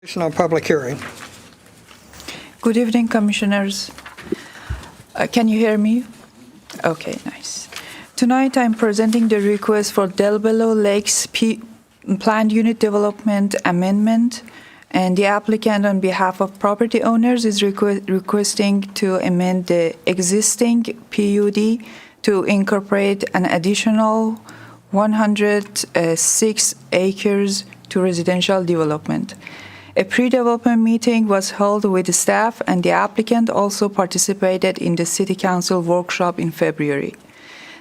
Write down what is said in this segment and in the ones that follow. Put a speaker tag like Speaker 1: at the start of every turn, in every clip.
Speaker 1: Additional public hearing.
Speaker 2: Good evening, Commissioners. Can you hear me? Okay, nice. Tonight I'm presenting the request for Del Bello Lakes Planned Unit Development Amendment, and the applicant on behalf of property owners is requesting to amend the existing PUD to incorporate an additional 106 acres to residential development. A pre-development meeting was held with the staff, and the applicant also participated in the City Council workshop in February.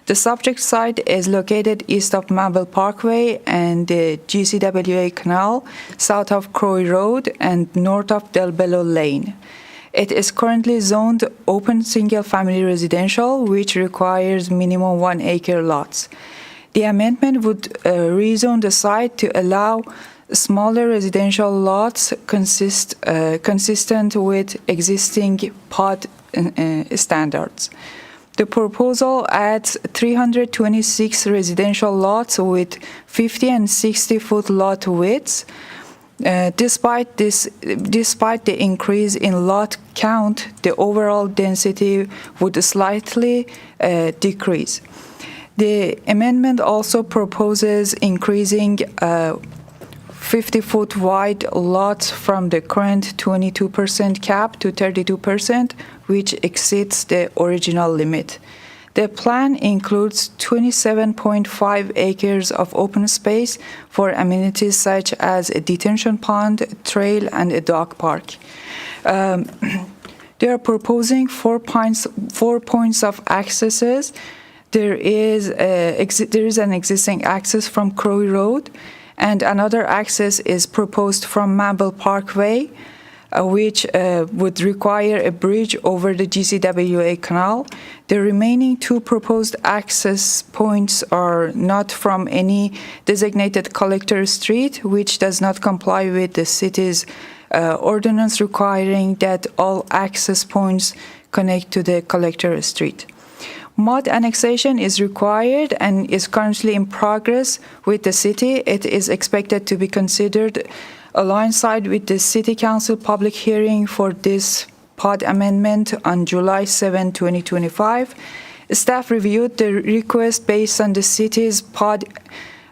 Speaker 2: The subject site is located east of Manvel Parkway and the GCWA Canal, south of Croy Road, and north of Del Bello Lane. It is currently zoned open single-family residential, which requires minimum 1 acre lots. The amendment would rezone the site to allow smaller residential lots consistent with existing POD standards. The proposal adds 326 residential lots with 50 and 60-foot lot widths. Despite the increase in lot count, the overall density would slightly decrease. The amendment also proposes increasing 50-foot wide lots from the current 22% cap to 32%, which exceeds the original limit. The plan includes 27.5 acres of open space for amenities such as a detention pond, trail, and a dog park. They are proposing four points of accesses. There is an existing access from Croy Road, and another access is proposed from Manvel Parkway, which would require a bridge over the GCWA Canal. The remaining two proposed access points are not from any designated collector street, which does not comply with the city's ordinance requiring that all access points connect to the collector street. Mod annexation is required and is currently in progress with the city. It is expected to be considered alongside with the City Council public hearing for this POD amendment on July 7, 2025. Staff reviewed the request based on the city's POD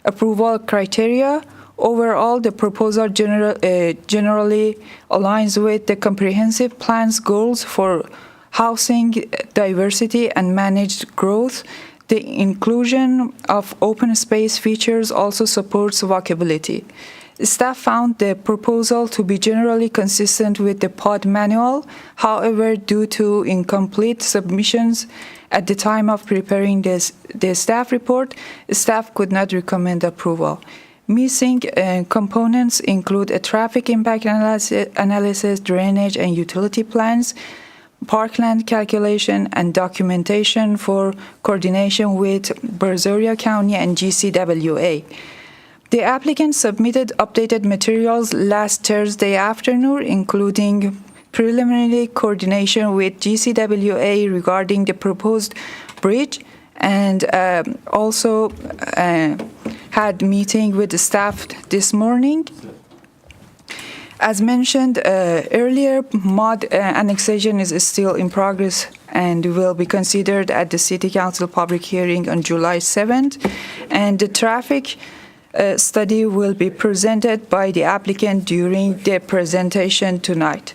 Speaker 2: approval criteria. Overall, the proposal generally aligns with the comprehensive plan's goals for housing diversity and managed growth. The inclusion of open space features also supports walkability. Staff found the proposal to be generally consistent with the POD manual. However, due to incomplete submissions at the time of preparing the staff report, staff could not recommend approval. Missing components include a traffic impact analysis, drainage and utility plans, parkland calculation, and documentation for coordination with Brazoria County and GCWA. The applicant submitted updated materials last Thursday afternoon, including preliminary coordination with GCWA regarding the proposed bridge, and also had meeting with the staff this morning. As mentioned earlier, mod annexation is still in progress and will be considered at the City Council public hearing on July 7th. And the traffic study will be presented by the applicant during the presentation tonight.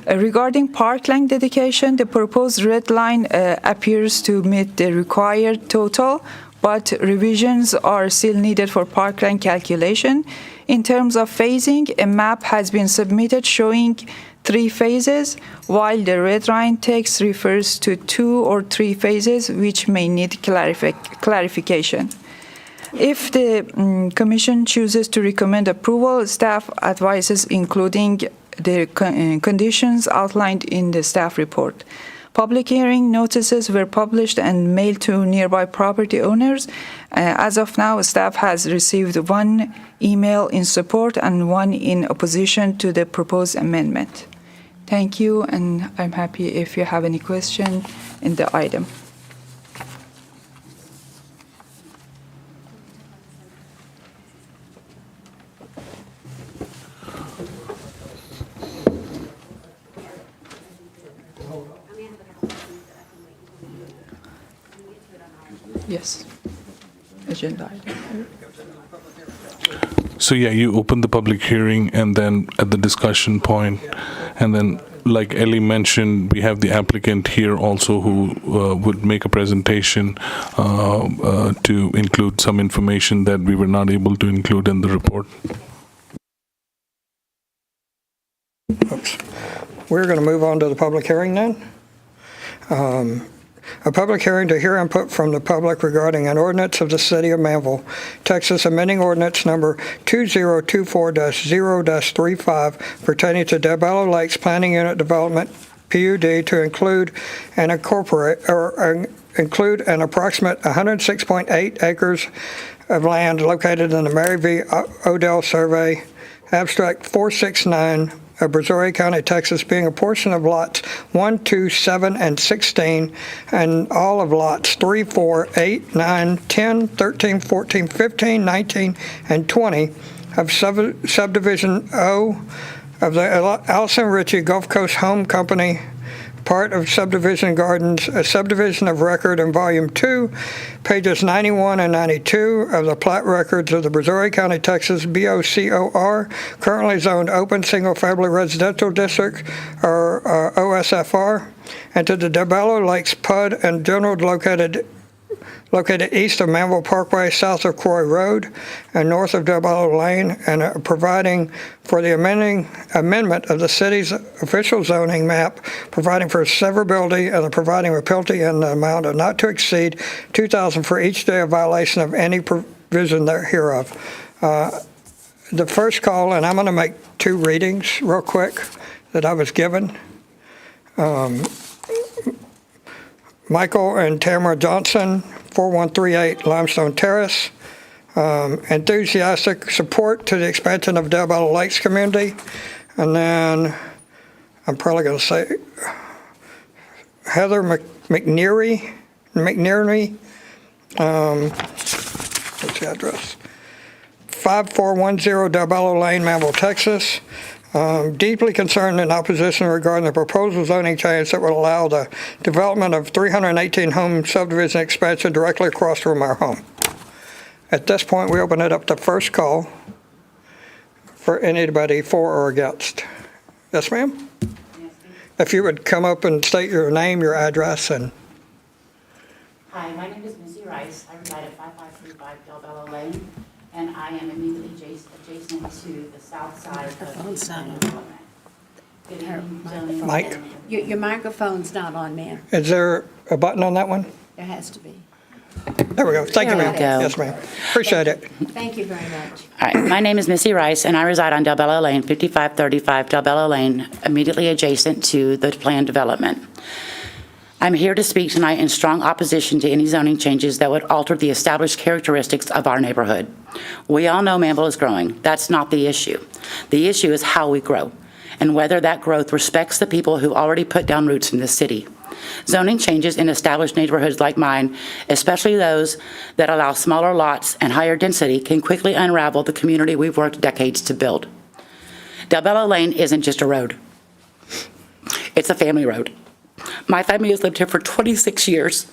Speaker 2: Regarding parkland dedication, the proposed red line appears to meet the required total, but revisions are still needed for parkland calculation. In terms of phasing, a map has been submitted showing 3 phases, while the red line text refers to 2 or 3 phases, which may need clarification. If the Commission chooses to recommend approval, staff advises including the conditions outlined in the staff report. Public hearing notices were published and mailed to nearby property owners. As of now, staff has received 1 email in support and 1 in opposition to the proposed amendment. Thank you, and I'm happy if you have any question in the item. Yes. Agenda item.
Speaker 1: So yeah, you open the public hearing and then at the discussion point, and then like Ellie mentioned, we have the applicant here also who would make a presentation to include some information that we were not able to include in the report.
Speaker 3: Oops. We're going to move on to the public hearing then. A public hearing to hear input from the public regarding an ordinance of the City of Manvel, Texas, amending ordinance number 2024-0-35 pertaining to DeBello Lakes Planning Unit Development, PUD, to include and include an approximate 106.8 acres of land located in the Mary V. Odell Survey, Abstract 469, of Brazoria County, Texas, being a portion of lots 1, 2, 7, and 16, and all of lots 3, 4, 8, 9, 10, 13, 14, 15, 19, and 20 of subdivision O of the Allison Ritchie Gulf Coast Home Company, part of Subdivision Gardens, a subdivision of record in Volume 2, pages 91 and 92 of the plat records of the Brazoria County, Texas, BOCOR, currently zoned open single-family residential district, or OSFR, and to the DeBello Lakes PUD and general located east of Manvel Parkway, south of Croy Road, and north of DeBello Lane, and providing for the amendment of the city's official zoning map, providing for severability and providing a penalty in the amount of not to exceed $2,000 for each day of violation of any provision hereof. The first call, and I'm going to make two readings real quick that I was given. Michael and Tamara Johnson, 4138 Limestone Terrace. Enthusiastic support to the expansion of DeBello Lakes community. And then I'm probably going to say Heather McNeary. What's the address? 5410 DeBello Lane, Manvel, Texas. Deeply concerned in opposition regarding the proposed zoning change that would allow the development of 318 home subdivision expansion directly across from our home. At this point, we open it up to first call for anybody for or against. Yes, ma'am? Yes, if you would come up and state your name, your address, and...
Speaker 4: Hi, my name is Missy Rice. I reside at 5535 DeBello Lane, and I am immediately adjacent to the south side of the development.
Speaker 3: Mike?
Speaker 5: Your microphone's not on, ma'am.
Speaker 3: Is there a button on that one?
Speaker 5: There has to be.
Speaker 3: There we go. Thank you, ma'am.
Speaker 4: There we go.
Speaker 3: Yes, ma'am. Appreciate it.
Speaker 5: Thank you very much.
Speaker 4: All right, my name is Missy Rice, and I reside on DeBello Lane, 5535 DeBello Lane, immediately adjacent to the planned development. I'm here to speak tonight in strong opposition to any zoning changes that would alter the established characteristics of our neighborhood. We all know Manvel is growing. That's not the issue. The issue is how we grow and whether that growth respects the people who already put down roots in this city. Zoning changes in established neighborhoods like mine, especially those that allow smaller lots and higher density, can quickly unravel the community we've worked decades to build. DeBello Lane isn't just a road. It's a family road. My family has lived here for 26 years,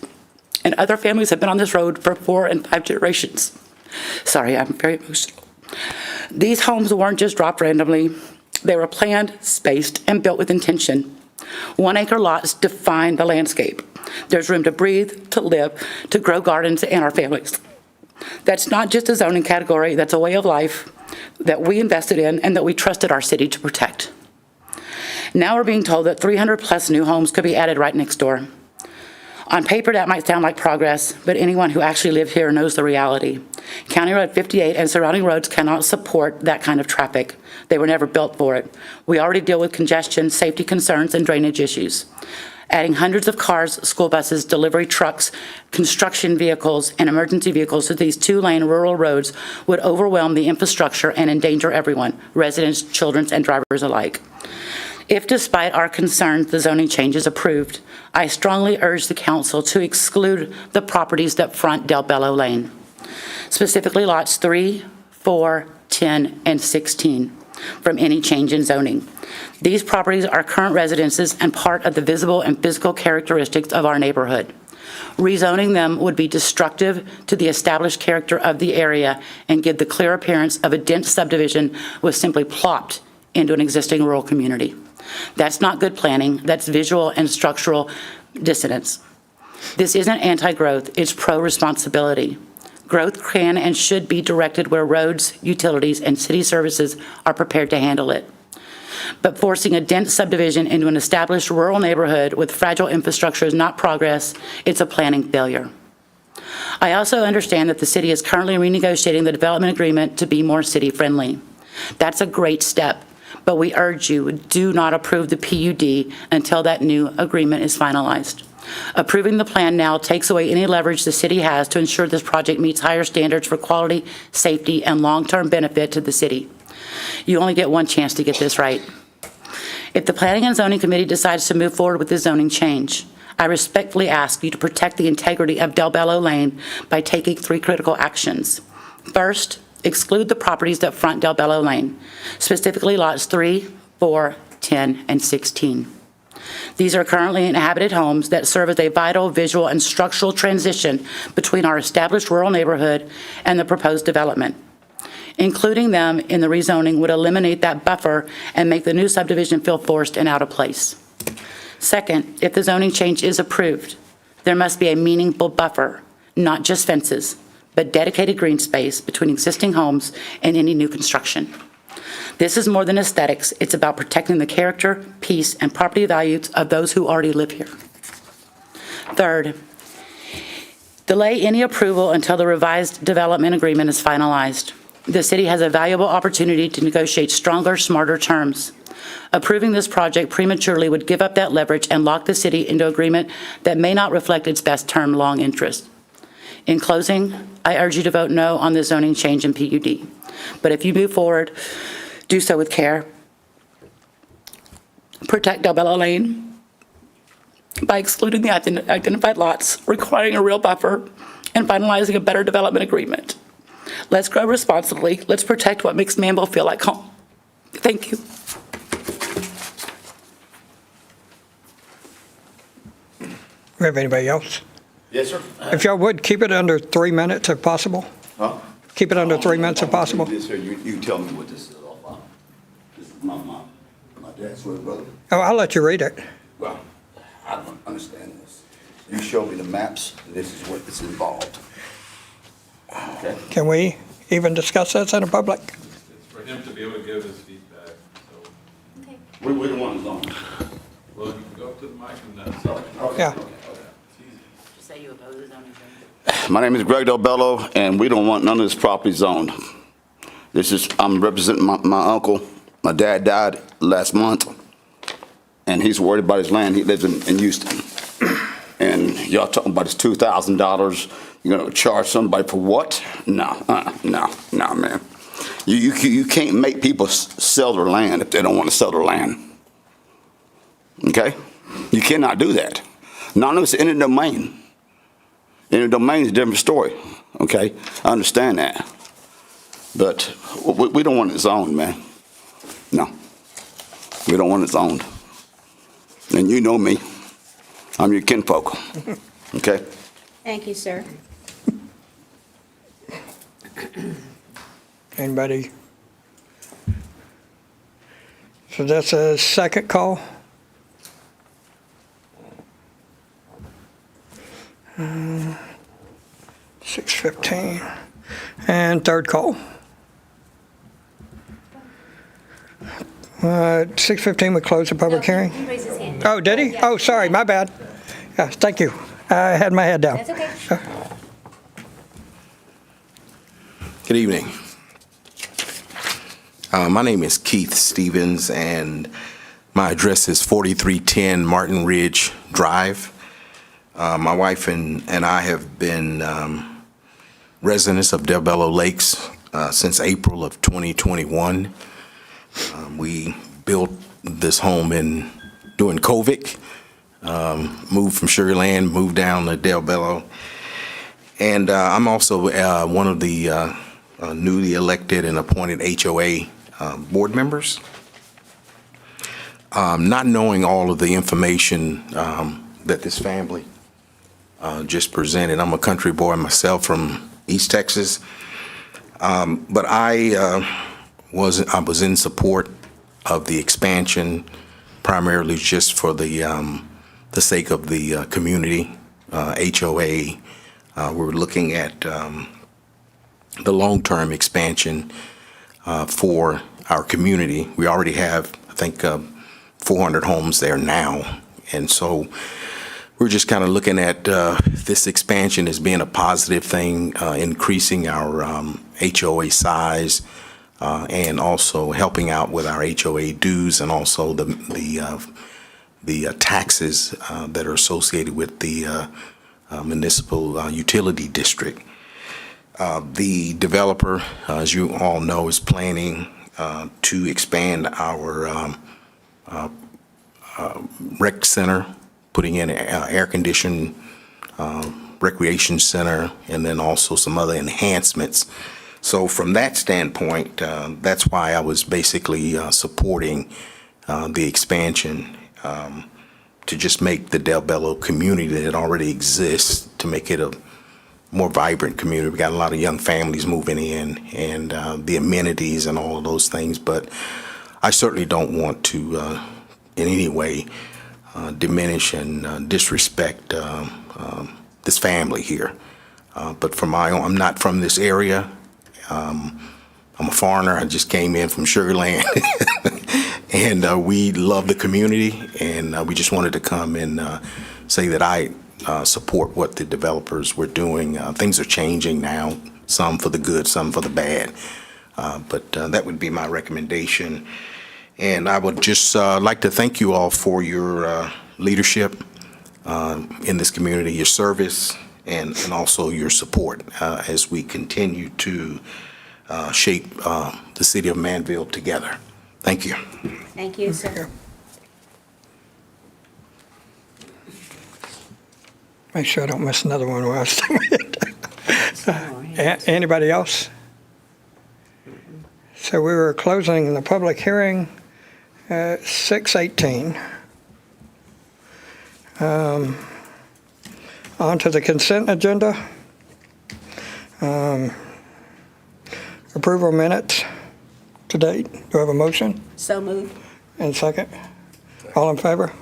Speaker 4: and other families have been on this road for 4 and 5 generations. Sorry, I'm very emotional. These homes weren't just dropped randomly. They were planned, spaced, and built with intention. 1-acre lots define the landscape. There's room to breathe, to live, to grow gardens and our families. That's not just a zoning category, that's a way of life that we invested in and that we trusted our city to protect. Now we're being told that 300 plus new homes could be added right next door. On paper, that might sound like progress, but anyone who actually lives here knows the reality. County Road 58 and surrounding roads cannot support that kind of traffic. They were never built for it. We already deal with congestion, safety concerns, and drainage issues. Adding hundreds of cars, school buses, delivery trucks, construction vehicles, and emergency vehicles to these 2-lane rural roads would overwhelm the infrastructure and endanger everyone, residents, children, and drivers alike. If, despite our concerns, the zoning change is approved, I strongly urge the council to exclude the properties that front DeBello Lane, specifically lots 3, 4, 10, and 16, from any change in zoning. These properties are current residences and part of the visible and physical characteristics of our neighborhood. Rezoning them would be destructive to the established character of the area and give the clear appearance of a dense subdivision was simply plopped into an existing rural community. That's not good planning. That's visual and structural dissonance. This isn't anti-growth, it's pro-responsibility. Growth can and should be directed where roads, utilities, and city services are prepared to handle it. But forcing a dense subdivision into an established rural neighborhood with fragile infrastructure is not progress, it's a planning failure. I also understand that the city is currently renegotiating the development agreement to be more city-friendly. That's a great step, but we urge you, do not approve the PUD until that new agreement is finalized. Approving the plan now takes away any leverage the city has to ensure this project meets higher standards for quality, safety, and long-term benefit to the city. You only get one chance to get this right. If the Planning and Zoning Committee decides to move forward with the zoning change, I respectfully ask you to protect the integrity of Del Bello Lane by taking 3 critical actions. First, exclude the properties that front Del Bello Lane, specifically lots 3, 4, 10, and 16. These are currently inhabited homes that serve as a vital visual and structural transition between our established rural neighborhood and the proposed development. Including them in the rezoning would eliminate that buffer and make the new subdivision feel forced and out of place. Second, if the zoning change is approved, there must be a meaningful buffer, not just fences, but dedicated green space between existing homes and any new construction. This is more than aesthetics. It's about protecting the character, peace, and property values of those who already live here. Third, delay any approval until the revised development agreement is finalized. The city has a valuable opportunity to negotiate stronger, smarter terms. Approving this project prematurely would give up that leverage and lock the city into agreement that may not reflect its best term long interest. In closing, I urge you to vote no on the zoning change in PUD. But if you move forward, do so with care. Protect Del Bello Lane by excluding the identified lots, requiring a real buffer, and finalizing a better development agreement. Let's grow responsibly. Let's protect what makes Manvel feel like home. Thank you.
Speaker 3: We have anybody else?
Speaker 6: Yes, sir.
Speaker 3: If y'all would, keep it under 3 minutes if possible.
Speaker 6: Huh?
Speaker 3: Keep it under 3 minutes if possible.
Speaker 6: This here, you tell me what this is all about. This is my dad's little brother.
Speaker 3: Oh, I'll let you read it.
Speaker 6: Well, I don't understand this. You show me the maps, and this is what is involved. Okay?
Speaker 3: Can we even discuss this in a public?
Speaker 7: It's for him to be able to give his feedback, so,
Speaker 6: We don't want his own.
Speaker 7: well, you can go up to the mic and say.
Speaker 3: Yeah.
Speaker 4: Just say you oppose the zoning change.
Speaker 6: My name is Greg Del Bello, and we don't want none of this property zoned. I'm representing my uncle. My dad died last month, and he's worried about his land. He lives in Houston. And y'all talking about this $2,000, you're gonna charge somebody for what? No, man. You can't make people sell their land if they don't want to sell their land. Okay? You cannot do that. None of it's in the domain. In the domain is a different story. Okay? I understand that. But we don't want it zoned, man. No. We don't want it zoned. And you know me. I'm your kinfolk. Okay?
Speaker 5: Thank you, sir.
Speaker 3: Anybody? So that's a second call. 6:15. And third call. 6:15, we close the public hearing.
Speaker 5: He raised his hand.
Speaker 3: Oh, did he?
Speaker 5: Yeah.
Speaker 3: Oh, sorry, my bad. Yeah, thank you. I had my head down.
Speaker 5: That's okay.
Speaker 8: Good evening. My name is Keith Stevens, and my address is 4310 Martin Ridge Drive. My wife and I have been residents of Del Bello Lakes since April of 2021. We built this home during COVID, moved from Sugar Land, moved down to Del Bello. And I'm also one of the newly elected and appointed HOA board members. Not knowing all of the information that this family just presented. I'm a country boy myself from East Texas, but I was in support of the expansion, primarily just for the sake of the community, HOA. We're looking at the long-term expansion for our community. We already have, I think, 400 homes there now, and so we're just kind of looking at this expansion as being a positive thing, increasing our HOA size, and also helping out with our HOA dues and also the taxes that are associated with the municipal utility district. The developer, as you all know, is planning to expand our rec center, putting in an air-conditioned recreation center, and then also some other enhancements. So from that standpoint, that's why I was basically supporting the expansion to just make the Del Bello community that already exists, to make it a more vibrant community. We got a lot of young families moving in, and the amenities and all of those things. But I certainly don't want to, in any way, diminish and disrespect this family here. But for my own, I'm not from this area. I'm a foreigner. I just came in from Sugar Land. And we love the community, and we just wanted to come and say that I support what the developers were doing. Things are changing now, some for the good, some for the bad. But that would be my recommendation. And I would just like to thank you all for your leadership in this community, your service, and also your support as we continue to shape the city of Manvel together. Thank you.
Speaker 5: Thank you, sir.
Speaker 3: Make sure I don't miss another one while I was Anybody else? So we were closing the public hearing at 6:18. On to the consent agenda. Approval minutes to date. Do I have a motion?
Speaker 5: So moved.
Speaker 3: And second? All in favor?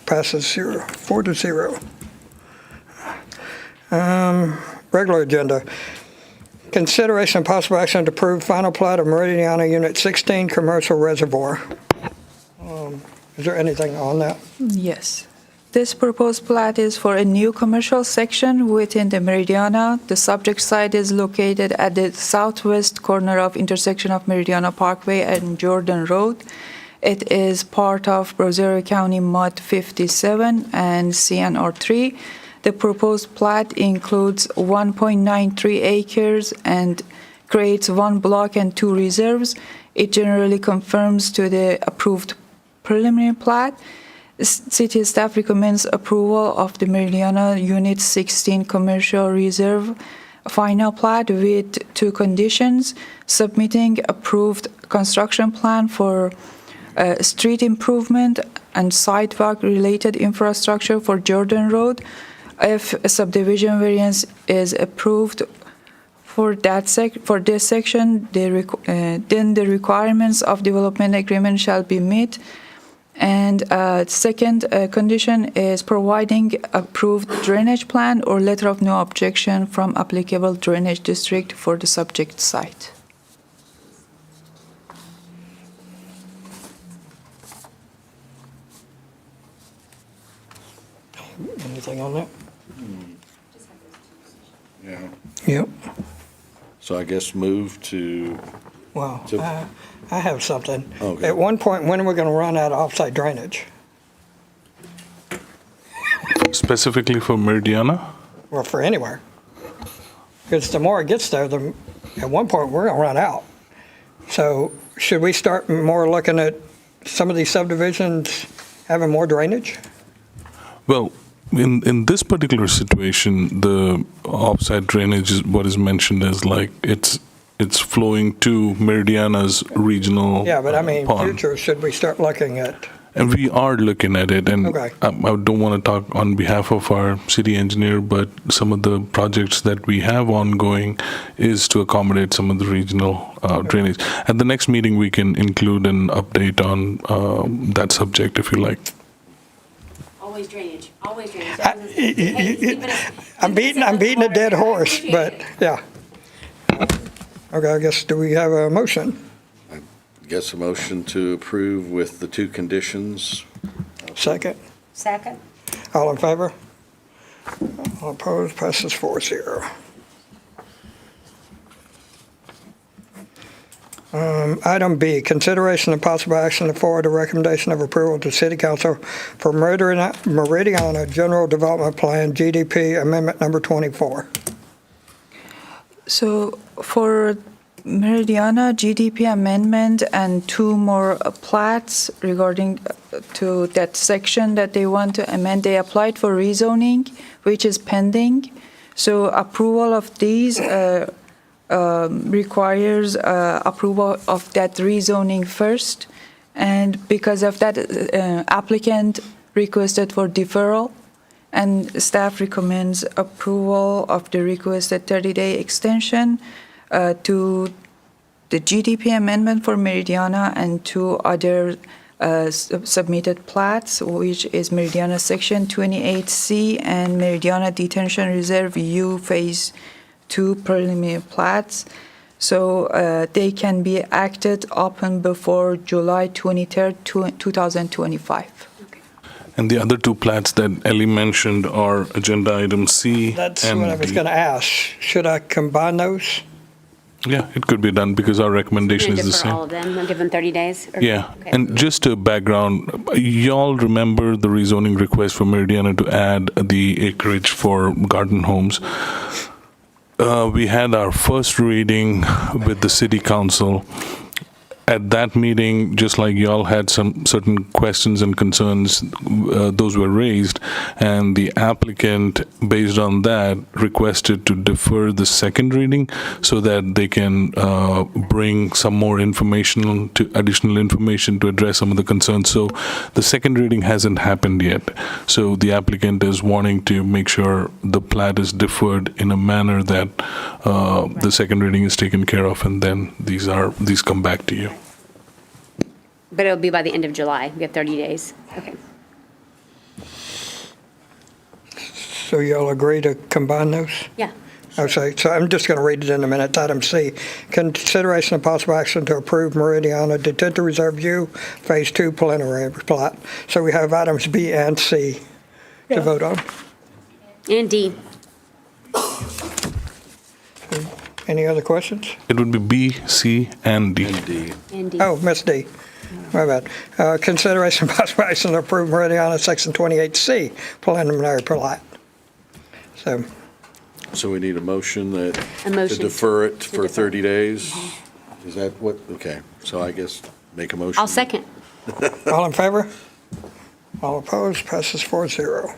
Speaker 3: Passes 4-0. Regular agenda. Consideration and possible action to approve final plat of Meridiana Unit 16 Commercial Reservoir. Is there anything on that?
Speaker 2: Yes. This proposed plat is for a new commercial section within the Meridiana. The subject site is located at the southwest corner of intersection of Meridiana Parkway and Jordan Road. It is part of Brazoria County Mod 57 and CNR 3. The proposed plat includes 1.93 acres and creates 1 block and 2 reserves. It generally conforms to the approved preliminary plat. City staff recommends approval of the Meridiana Unit 16 Commercial Reserve final plat with 2 conditions: submitting approved construction plan for street improvement and sidewalk related infrastructure for Jordan Road. If a subdivision variance is approved for this section, then the requirements of development agreement shall be met. And second condition is providing approved drainage plan or letter of no objection from applicable drainage district for the subject site.
Speaker 3: Anything on that?
Speaker 7: Yeah.
Speaker 3: Yep.
Speaker 7: So I guess move to,
Speaker 3: Well,
Speaker 7: So-
Speaker 3: I have something.
Speaker 7: Okay.
Speaker 3: At one point, when are we going to run out of offsite drainage?
Speaker 1: Specifically for Meridiana?
Speaker 3: Well, for anywhere. Because the more it gets there, at one point, we're going to run out. So should we start more looking at some of these subdivisions having more drainage?
Speaker 1: Well, in this particular situation, the offsite drainage is what is mentioned as like it's flowing to Meridiana's regional
Speaker 3: Yeah, but I mean,
Speaker 1: pond.
Speaker 3: future, should we start looking at?
Speaker 1: And we are looking at it, and
Speaker 3: Okay.
Speaker 1: I don't want to talk on behalf of our city engineer, but some of the projects that we have ongoing is to accommodate some of the regional drainage. At the next meeting, we can include an update on that subject if you like.
Speaker 5: Always drainage, always drainage.
Speaker 3: I'm beating a dead horse, but, yeah. Okay, I guess, do we have a motion?
Speaker 9: Guess a motion to approve with the two conditions.
Speaker 3: Second?
Speaker 5: Second.
Speaker 3: All in favor? All opposed, passes 4-0. Item B, consideration and possible action to forward a recommendation of approval to City Council for Meridiana General Development Plan, GDP Amendment Number 24.
Speaker 2: So for Meridiana GDP amendment and two more plats regarding to that section that they want to amend, they applied for rezoning, which is pending. So approval of these requires approval of that rezoning first. And because of that, applicant requested for deferral, and staff recommends approval of the requested 30-day extension to the GDP amendment for Meridiana and two other submitted plats, which is Meridiana Section 28C and Meridiana Detention Reserve U Phase 2 preliminary plats. So they can be acted upon before July 23rd, 2025.
Speaker 1: And the other two plats that Ellie mentioned are agenda item C
Speaker 3: That's
Speaker 1: and
Speaker 3: what I was
Speaker 1: D.
Speaker 3: going to ask. Should I combine those?
Speaker 1: Yeah, it could be done because our recommendation is the
Speaker 10: Defer all
Speaker 1: same.
Speaker 10: of them, I'll give them 30 days? Or-
Speaker 1: Yeah,
Speaker 10: Okay.
Speaker 1: and just a background, y'all remember the rezoning request for Meridiana to add the acreage for garden homes. We had our first reading with the city council. At that meeting, just like y'all had some certain questions and concerns, those were raised, and the applicant, based on that, requested to defer the second reading so that they can bring some more information, additional information to address some of the concerns. So the second reading hasn't happened yet. So the applicant is wanting to make sure the plat is deferred in a manner that the second reading is taken care of, and then these come back to you.
Speaker 10: But it'll be by the end of July, we have 30 days. Okay.
Speaker 3: So y'all agree to combine those?
Speaker 10: Yeah.
Speaker 3: Okay, so I'm just going to read it in a minute. Item C, consideration of possible action to approve Meridiana Detention Reserve U Phase 2 preliminary plat. So we have items B and C to vote on.
Speaker 10: And D.
Speaker 3: Any other questions?
Speaker 1: It would be B, C, and D.
Speaker 9: And D.
Speaker 10: And D.
Speaker 3: Oh, Miss D. My bad. Consideration of possible action to approve Meridiana Section 28C preliminary plat.
Speaker 9: So we need a motion that,
Speaker 10: A
Speaker 9: to
Speaker 10: motion
Speaker 9: defer it
Speaker 10: to
Speaker 9: for
Speaker 10: defer.
Speaker 9: 30 days? Is that what, okay, so I guess make a motion.
Speaker 10: I'll second.
Speaker 3: All in favor? All opposed? Passes 4-0.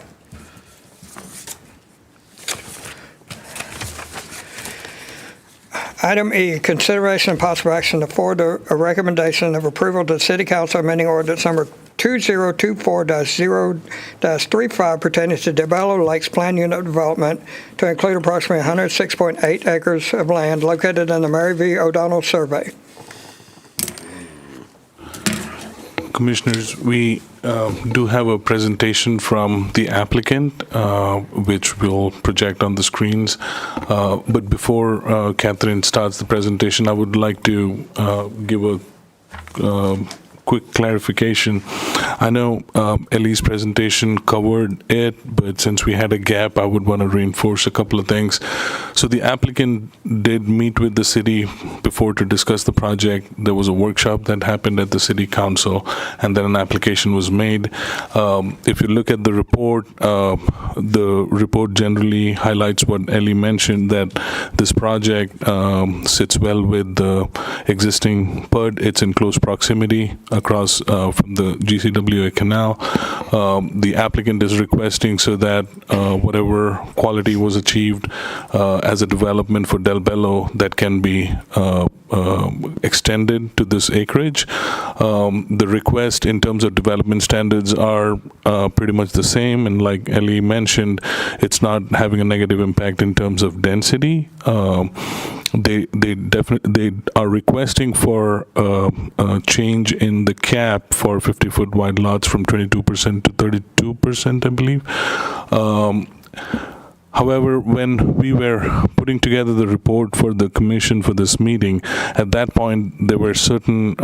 Speaker 3: Item E, consideration and possible action to forward a recommendation of approval to the City Council amending ordinance number 2024-0-35 pertaining to DeBello Lakes Plan Unit Development to include approximately 106.8 acres of land located in the Mary V. O'Donnell Survey.
Speaker 1: Commissioners, we do have a presentation from the applicant, which we'll project on the screens. But before Catherine starts the presentation, I would like to give a quick clarification. I know Ellie's presentation covered it, but since we had a gap, I would want to reinforce a couple of things. So the applicant did meet with the city before to discuss the project. There was a workshop that happened at the city council, and then an application was made. If you look at the report generally highlights what Ellie mentioned, that this project sits well with the existing PUD. It's in close proximity across from the GCWA canal. The applicant is requesting so that whatever quality was achieved as a development for Del Bello, that can be extended to this acreage. The request in terms of development standards are pretty much the same, and like Ellie mentioned, it's not having a negative impact in terms of density. They are requesting for a change in the cap for 50-foot wide lots from 22% to 32%, I believe. However, when we were putting together the report for the commission for this meeting, at that point, there were certain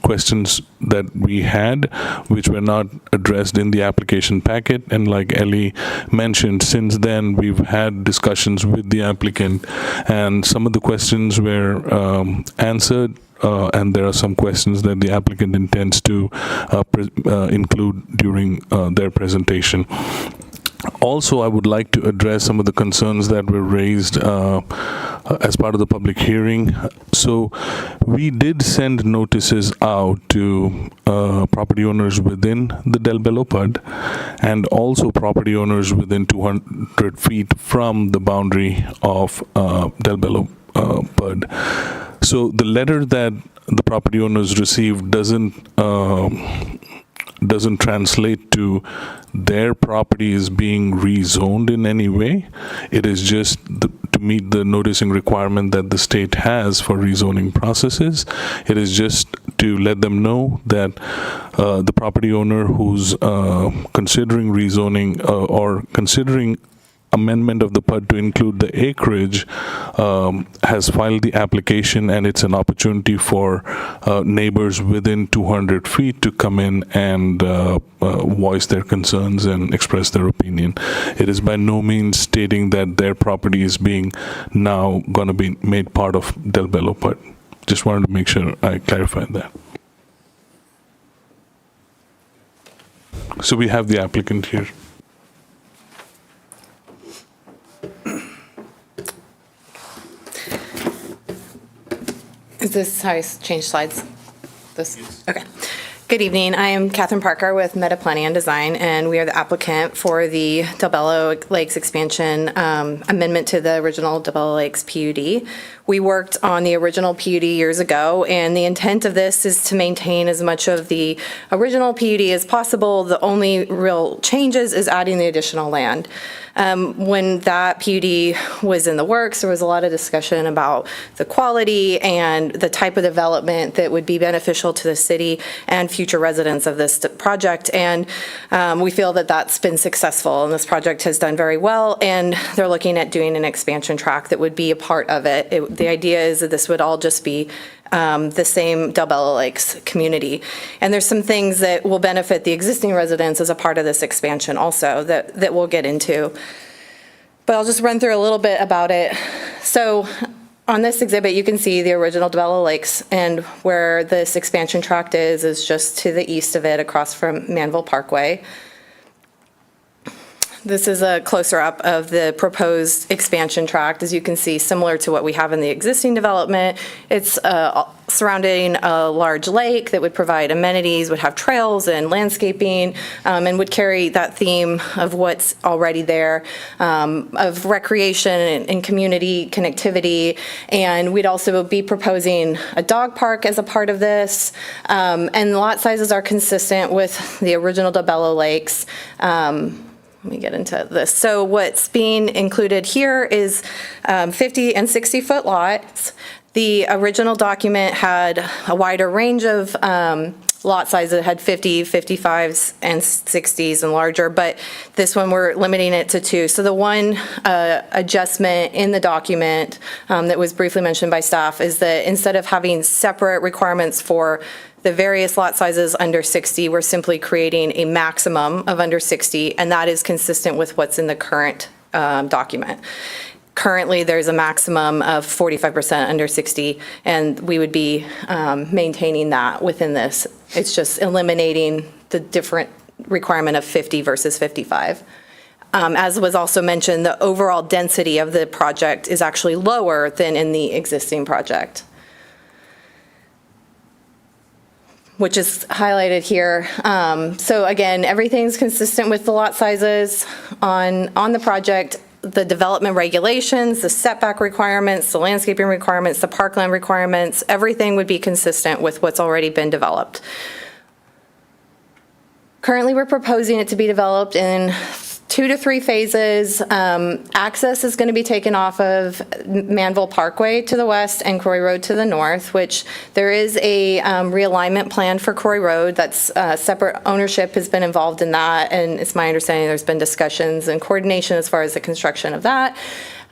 Speaker 1: questions that we had which were not addressed in the application packet. And like Ellie mentioned, since then, we've had discussions with the applicant, and some of the questions were answered. And there are some questions that the applicant intends to include during their presentation. Also, I would like to address some of the concerns that were raised as part of the public hearing. So we did send notices out to property owners within the Del Bello PUD and also property owners within 200 feet from the boundary of Del Bello PUD. So the letter that the property owners received doesn't translate to their property is being rezoned in any way. It is just to meet the noticing requirement that the state has for rezoning processes. It is just to let them know that the property owner who's considering rezoning or considering amendment of the PUD to include the acreage has filed the application, and it's an opportunity for neighbors within 200 feet to come in and voice their concerns and express their opinion. It is by no means stating that their property is being now going to be made part of Del Bello PUD. Just wanted to make sure I clarified that. So we have the applicant here.
Speaker 11: Is this, sorry, change slides? This, okay. Good evening. I am Catherine Parker with Meta Planning and Design, and we are the applicant for the Del Bello Lakes expansion amendment to the original Del Bello Lakes PUD. We worked on the original PUD years ago, and the intent of this is to maintain as much of the original PUD as possible. The only real changes is adding the additional land. When that PUD was in the works, there was a lot of discussion about the quality and the type of development that would be beneficial to the city and future residents of this project. And we feel that that's been successful, and this project has done very well. And they're looking at doing an expansion track that would be a part of it. The idea is that this would all just be the same Del Bello Lakes community. And there's some things that will benefit the existing residents as a part of this expansion also that we'll get into. But I'll just run through a little bit about it. So on this exhibit, you can see the original Del Bello Lakes, and where this expansion tract is just to the east of it, across from Manvel Parkway. This is a closer up of the proposed expansion tract. As you can see, similar to what we have in the existing development. It's surrounding a large lake that would provide amenities, would have trails and landscaping, and would carry that theme of what's already there, of recreation and community connectivity. And we'd also be proposing a dog park as a part of this. And the lot sizes are consistent with the original Del Bello Lakes. Let me get into this. So what's being included here is 50 and 60 foot lots. The original document had a wider range of lot sizes. It had 50, 55s, and 60s and larger, but this one we're limiting it to 2. So the one adjustment in the document that was briefly mentioned by staff is that instead of having separate requirements for the various lot sizes under 60, we're simply creating a maximum of under 60, and that is consistent with what's in the current document. Currently, there's a maximum of 45% under 60, and we would be maintaining that within this. It's just eliminating the different requirement of 50 versus 55. As was also mentioned, the overall density of the project is actually lower than in the existing project, which is highlighted here. So again, everything's consistent with the lot sizes on the project. the development regulations, the setback requirements, the landscaping requirements, the parkland requirements, everything would be consistent with what's already been developed. Currently, we're proposing it to be developed in 2 to 3 phases. Access is going to be taken off of Manvel Parkway to the west and Quarry Road to the north, which there is a realignment plan for Quarry Road. That's separate ownership has been involved in that, and it's my understanding there's been discussions and coordination as far as the construction of that.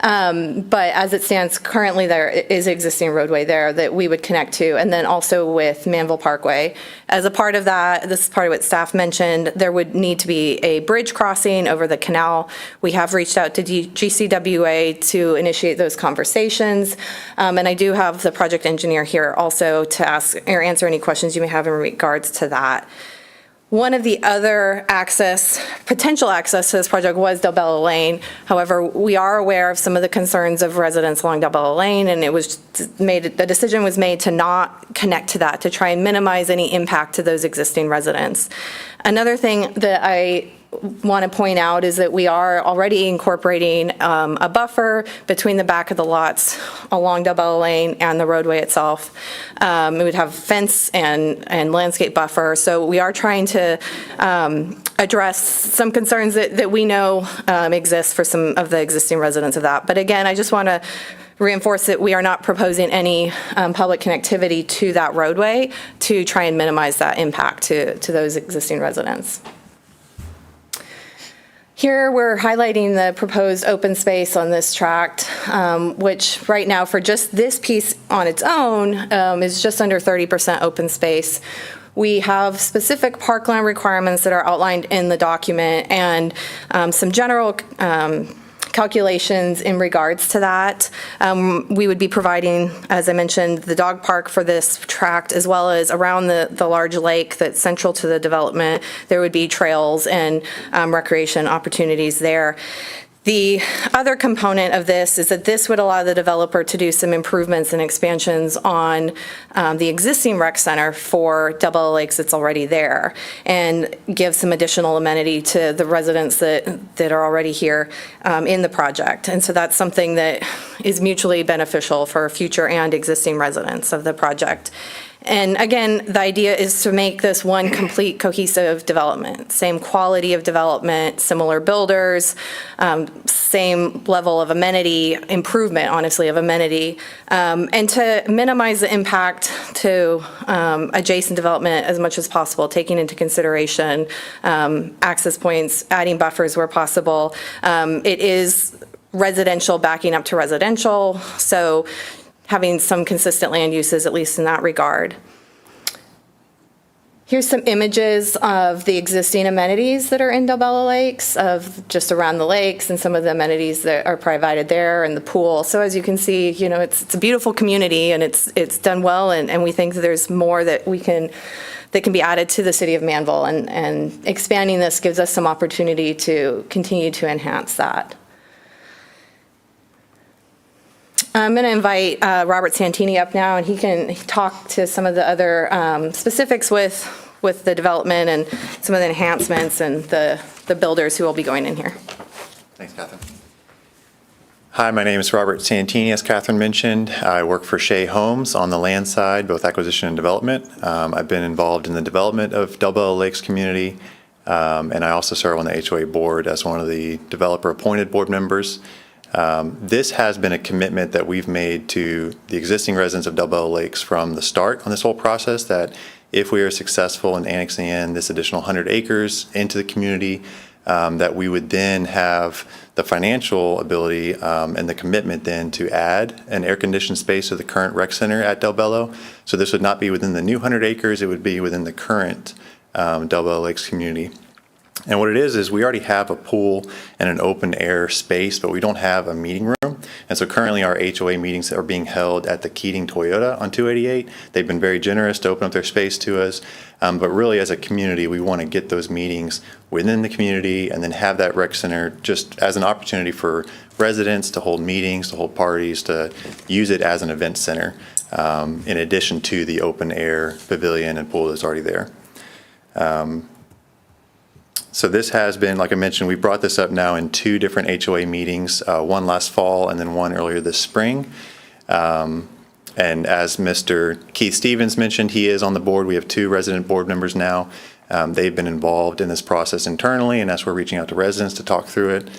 Speaker 11: But as it stands currently, there is existing roadway there that we would connect to, and then also with Manvel Parkway. As a part of that, this is part of what staff mentioned, there would need to be a bridge crossing over the canal. We have reached out to GCWA to initiate those conversations, and I do have the project engineer here also to ask or answer any questions you may have in regards to that. One of the other potential access to this project was Del Bella Lane. However, we are aware of some of the concerns of residents along Del Bella Lane, and the decision was made to not connect to that, to try and minimize any impact to those existing residents. Another thing that I want to point out is that we are already incorporating a buffer between the back of the lots along Del Bella Lane and the roadway itself. We would have fence and landscape buffer. So we are trying to address some concerns that we know exist for some of the existing residents of that. But again, I just want to reinforce that we are not proposing any public connectivity to that roadway to try and minimize that impact to those existing residents. Here we're highlighting the proposed open space on this tract, which right now for just this piece on its own is just under 30% open space. We have specific parkland requirements that are outlined in the document and some general calculations in regards to that. We would be providing, as I mentioned, the dog park for this tract, as well as around the large lake that's central to the development. There would be trails and recreation opportunities there. The other component of this is that this would allow the developer to do some improvements and expansions on the existing rec center for Del Bella Lakes that's already there, and give some additional amenity to the residents that are already here in the project. And so that's something that is mutually beneficial for future and existing residents of the project. And again, the idea is to make this one complete cohesive development, same quality of development, similar builders, same level of amenity, improvement, honestly, of amenity, and to minimize the impact to adjacent development as much as possible, taking into consideration access points, adding buffers where possible. It is residential backing up to residential, so having some consistent land uses, at least in that regard. Here's some images of the existing amenities that are in Del Bella Lakes, of just around the lakes and some of the amenities that are provided there, and the pool. So as you can see, you know, it's a beautiful community, and it's done well, and we think that there's more that can be added to the city of Manvel, and expanding this gives us some opportunity to continue to enhance that. I'm going to invite Robert Santini up now, and he can talk to some of the other specifics with the development and some of the enhancements and the builders who will be going in here.
Speaker 12: Thanks, Catherine. Hi, my name is Robert Santini, as Catherine mentioned. I work for Shea Homes on the land side, both acquisition and development. I've been involved in the development of Del Bella Lakes community, and I also serve on the HOA board as one of the developer-appointed board members. This has been a commitment that we've made to the existing residents of Del Bella Lakes from the start on this whole process, that if we are successful in annexing in this additional 100 acres into the community, that we would then have the financial ability and the commitment then to add an air-conditioned space to the current rec center at Del Bella. So this would not be within the new 100 acres, it would be within the current Del Bella Lakes community. And what it is we already have a pool and an open air space, but we don't have a meeting room. And so currently our HOA meetings are being held at the Keating Toyota on 288. They've been very generous to open up their space to us. But really as a community, we want to get those meetings within the community and then have that rec center just as an opportunity for residents to hold meetings, to hold parties, to use it as an event center, in addition to the open air pavilion and pool that's already there. So this has been, like I mentioned, we brought this up now in 2 different HOA meetings, one last fall and then one earlier this spring. And as Mr. Keith Stevens mentioned, he is on the board. We have 2 resident board members now. They've been involved in this process internally, and as we're reaching out to residents to talk through it.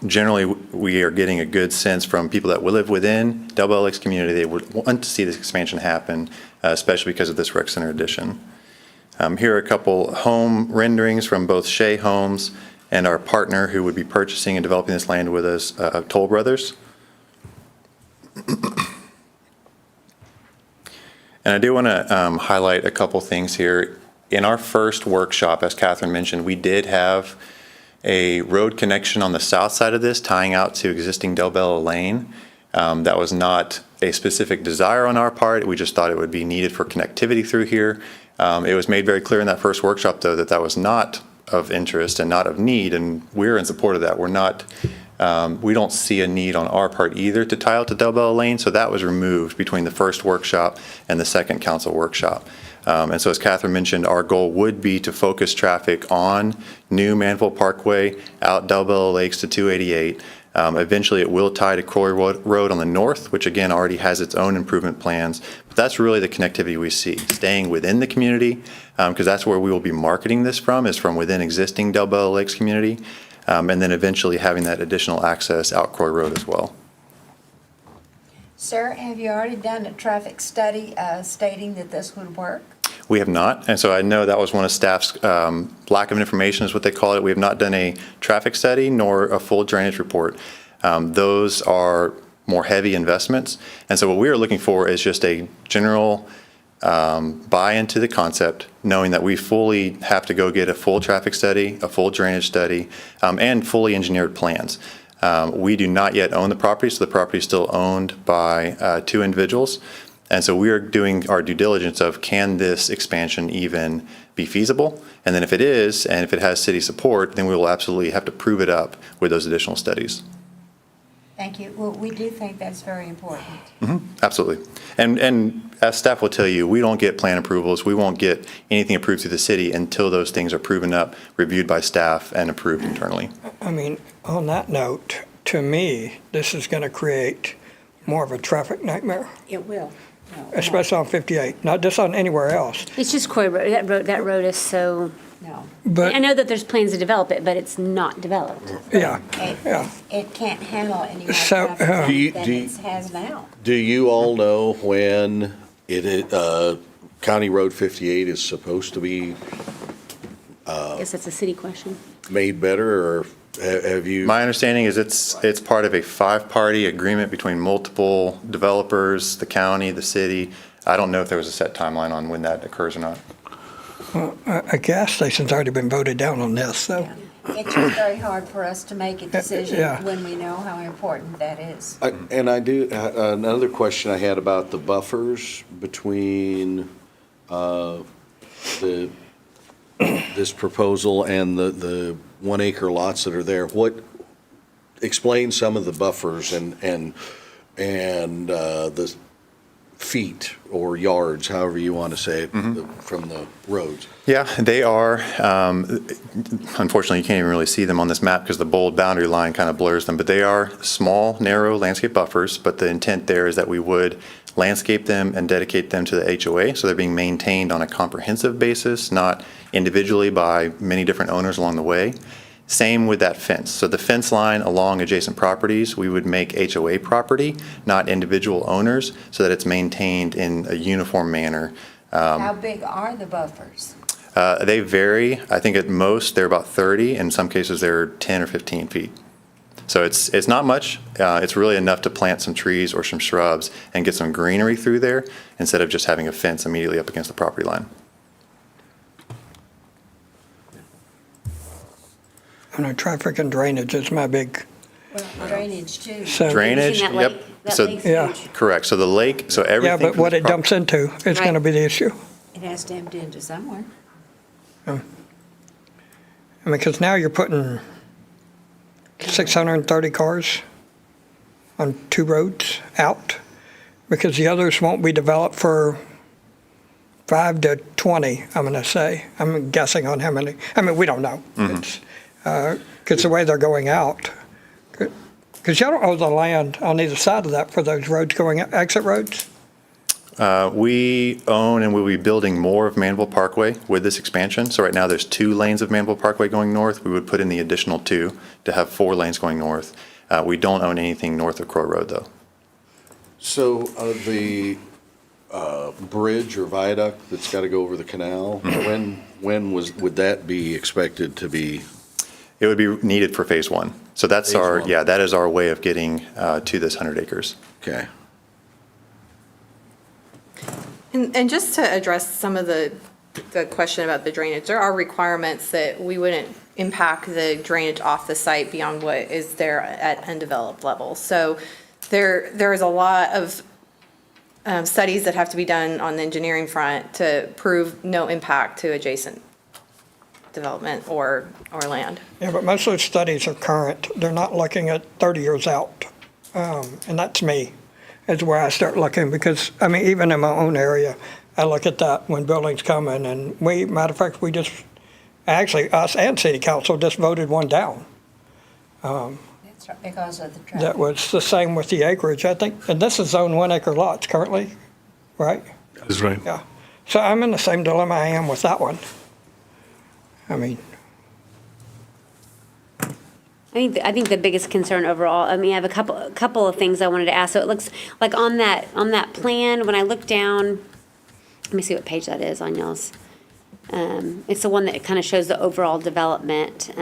Speaker 12: Generally, we are getting a good sense from people that will live within Double Lakes community. They would want to see this expansion happen, especially because of this rec center addition. Here are a couple home renderings from both Shea Homes and our partner who would be purchasing and developing this land with us, Toll Brothers. And I do want to highlight a couple things here. In our first workshop, as Catherine mentioned, we did have a road connection on the south side of this tying out to existing Del Bella Lane. That was not a specific desire on our part. We just thought it would be needed for connectivity through here. It was made very clear in that first workshop, though, that that was not of interest and not of need, and we're in support of that. We're not, we don't see a need on our part either to tie out to Del Bella Lane, so that was removed between the first workshop and the second council workshop. And so as Catherine mentioned, our goal would be to focus traffic on new Manvel Parkway, out Del Bella Lakes to 288. Eventually it will tie to Croy Road on the north, which again already has its own improvement plans. But that's really the connectivity we see, staying within the community, because that's where we will be marketing this from, is from within existing Del Bella Lakes community, and then eventually having that additional access out Croy Road as well.
Speaker 5: Sir, have you already done a traffic study stating that this would work?
Speaker 12: We have not, and so I know that was one of staff's lack of information is what they call it. We have not done a traffic study nor a full drainage report. Those are more heavy investments, and so what we are looking for is just a general buy into the concept, knowing that we fully have to go get a full traffic study, a full drainage study, and fully engineered plans. We do not yet own the property, so the property is still owned by 2 individuals. And so we are doing our due diligence of, can this expansion even be feasible? And then if it is, and if it has city support, then we will absolutely have to prove it up with those additional studies.
Speaker 5: Thank you. Well, we do think that's very important.
Speaker 12: Absolutely. And as staff will tell you, we don't get plan approvals. We won't get anything approved through the city until those things are proven up, reviewed by staff, and approved internally.
Speaker 3: I mean, on that note, to me, this is going to create more of a traffic nightmare,
Speaker 5: It will. No,
Speaker 3: especially on 58, not just on anywhere else.
Speaker 10: It's just Croy Road. That road is so,
Speaker 5: No.
Speaker 3: But
Speaker 10: I know that there's plans to develop it, but it's not developed.
Speaker 3: yeah, yeah.
Speaker 5: It can't handle any more
Speaker 3: So,
Speaker 5: traffic than it has now.
Speaker 9: Do you all know when County Road 58 is supposed to be
Speaker 10: I guess that's a city question.
Speaker 9: made better, or have you?
Speaker 12: My understanding is it's part of a 5-party agreement between multiple developers, the county, the city. I don't know if there was a set timeline on when that occurs or not.
Speaker 3: Well, a gas station's already been voted down on this, so.
Speaker 5: Yeah. It's just very hard for us to make a decision
Speaker 3: Yeah.
Speaker 5: when we know how important that is.
Speaker 9: And I do, another question I had about the buffers between this proposal and the 1 acre lots that are there. Explain some of the buffers and the feet or yards, however you want to say it, from the roads.
Speaker 12: Yeah, they are. Unfortunately, you can't even really see them on this map because the bold boundary line kind of blurs them, but they are small, narrow landscape buffers, but the intent there is that we would landscape them and dedicate them to the HOA, so they're being maintained on a comprehensive basis, not individually by many different owners along the way. Same with that fence. So the fence line along adjacent properties, we would make HOA property, not individual owners, so that it's maintained in a uniform manner.
Speaker 5: How big are the buffers?
Speaker 12: They vary. I think at most they're about 30. In some cases they're 10 or 15 feet. So it's not much. It's really enough to plant some trees or some shrubs and get some greenery through there instead of just having a fence immediately up against the property line.
Speaker 3: I know traffic and drainage is my big,
Speaker 5: Well, drainage too.
Speaker 3: so.
Speaker 12: Drainage,
Speaker 10: That
Speaker 12: yep.
Speaker 10: lake- that
Speaker 12: So,
Speaker 10: lake's
Speaker 3: Yeah.
Speaker 10: huge.
Speaker 12: correct. So the lake, so everything.
Speaker 3: Yeah, but
Speaker 12: from
Speaker 3: what
Speaker 12: this
Speaker 3: it dumps into is going to
Speaker 10: Right.
Speaker 3: be the issue.
Speaker 5: It has to empty into somewhere.
Speaker 3: I mean, because now you're putting 630 cars on 2 roads out, because the others won't be developed for 5 to 20, I'm going to say. I'm guessing on how many. I mean, we don't know. It's because the way they're going out. Because y'all don't own the land on either side of that for those roads going, exit roads?
Speaker 12: We own and will be building more of Manvel Parkway with this expansion. So right now there's 2 lanes of Manvel Parkway going north. We would put in the additional 2 to have 4 lanes going north. We don't own anything north of Crow Road though.
Speaker 9: So the bridge or viaduct that's got to go over the canal, would that be expected to be?
Speaker 12: It would be needed for phase 1. So that's
Speaker 9: Phase 1.
Speaker 12: that is our way of getting to this 100 acres.
Speaker 9: Okay.
Speaker 11: And just to address some of the question about the drainage, there are requirements that we wouldn't impact the drainage off the site beyond what is there at undeveloped level. So there is a lot of studies that have to be done on the engineering front to prove no impact to adjacent development or land.
Speaker 3: Yeah, but most of those studies are current. They're not looking at 30 years out. And that's me, is where I start looking, because, I mean, even in my own area, I look at that when buildings come in, and matter of fact, actually, us and city council just voted one down.
Speaker 5: That's right, because of the traffic.
Speaker 3: That was the same with the acreage, I think, and this is zone 1 acre lots currently, right?
Speaker 1: That's right.
Speaker 3: Yeah. So I'm in the same dilemma I am with that one. I mean,
Speaker 10: I think the biggest concern overall, I mean, I have a couple of things I wanted to ask. So it looks like on that plan, when I look down, let me see what page that is on y'all's. It's the one that kind of shows the overall development.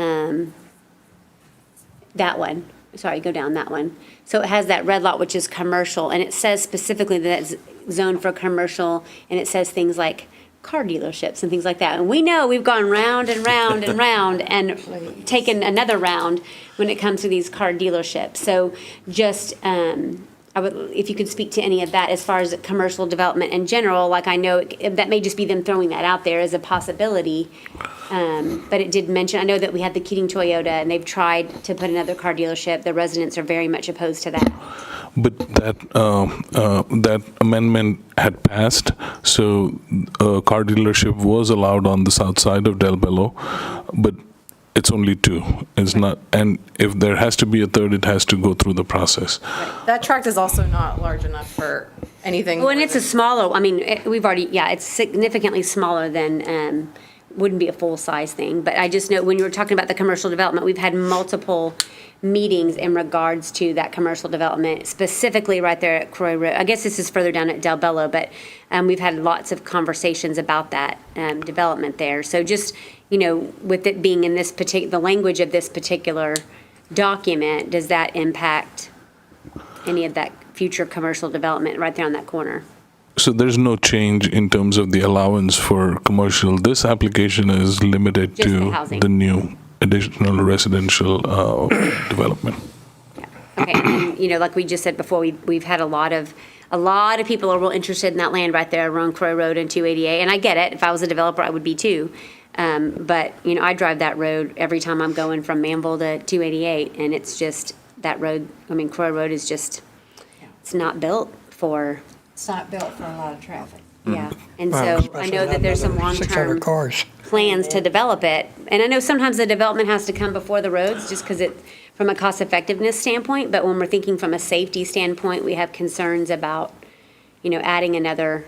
Speaker 10: That one. Sorry, go down that one. So it has that red lot, which is commercial, and it says specifically that it's zoned for commercial, and it says things like car dealerships and things like that. And we know we've gone round and round and round and taken another round when it comes to these car dealerships. So just, I would, if you could speak to any of that as far as commercial development in general, like I know that may just be them throwing that out there as a possibility. But it did mention, I know that we had the Keating Toyota and they've tried to put another car dealership. The residents are very much opposed to that.
Speaker 1: But that amendment had passed, so a car dealership was allowed on the south side of Del Bello, but it's only 2. It's not, and if there has to be a third, it has to go through the process.
Speaker 11: That tract is also not large enough for anything.
Speaker 10: Well, and it's a smaller, I mean, it's significantly smaller than, wouldn't be a full-size thing. But I just know when you were talking about the commercial development, we've had multiple meetings in regards to that commercial development, specifically right there at Croy Road. I guess this is further down at Del Bello, but we've had lots of conversations about that development there. So just, with it being in this the language of this particular document, does that impact any of that future commercial development right there on that corner?
Speaker 1: So there's no change in terms of the allowance for commercial. This application is limited
Speaker 10: Just the
Speaker 1: to
Speaker 10: housing.
Speaker 1: the new additional residential development.
Speaker 10: Okay, and like we just said before, we've had a lot of people are real interested in that land right there around Croy Road and 288, and I get it. If I was a developer, I would be too. But I drive that road every time I'm going from Manvel to 288, and it's just that road. I mean, Croy Road is just it's not built for.
Speaker 5: It's not built for a lot of traffic.
Speaker 10: Yeah, and
Speaker 3: Well,
Speaker 10: so I know that there's some
Speaker 3: another 600
Speaker 10: long-term
Speaker 3: cars.
Speaker 10: plans to develop it. And I know sometimes the development has to come before the roads, just because from a cost-effectiveness standpoint, but when we're thinking from a safety standpoint, we have concerns about, adding another,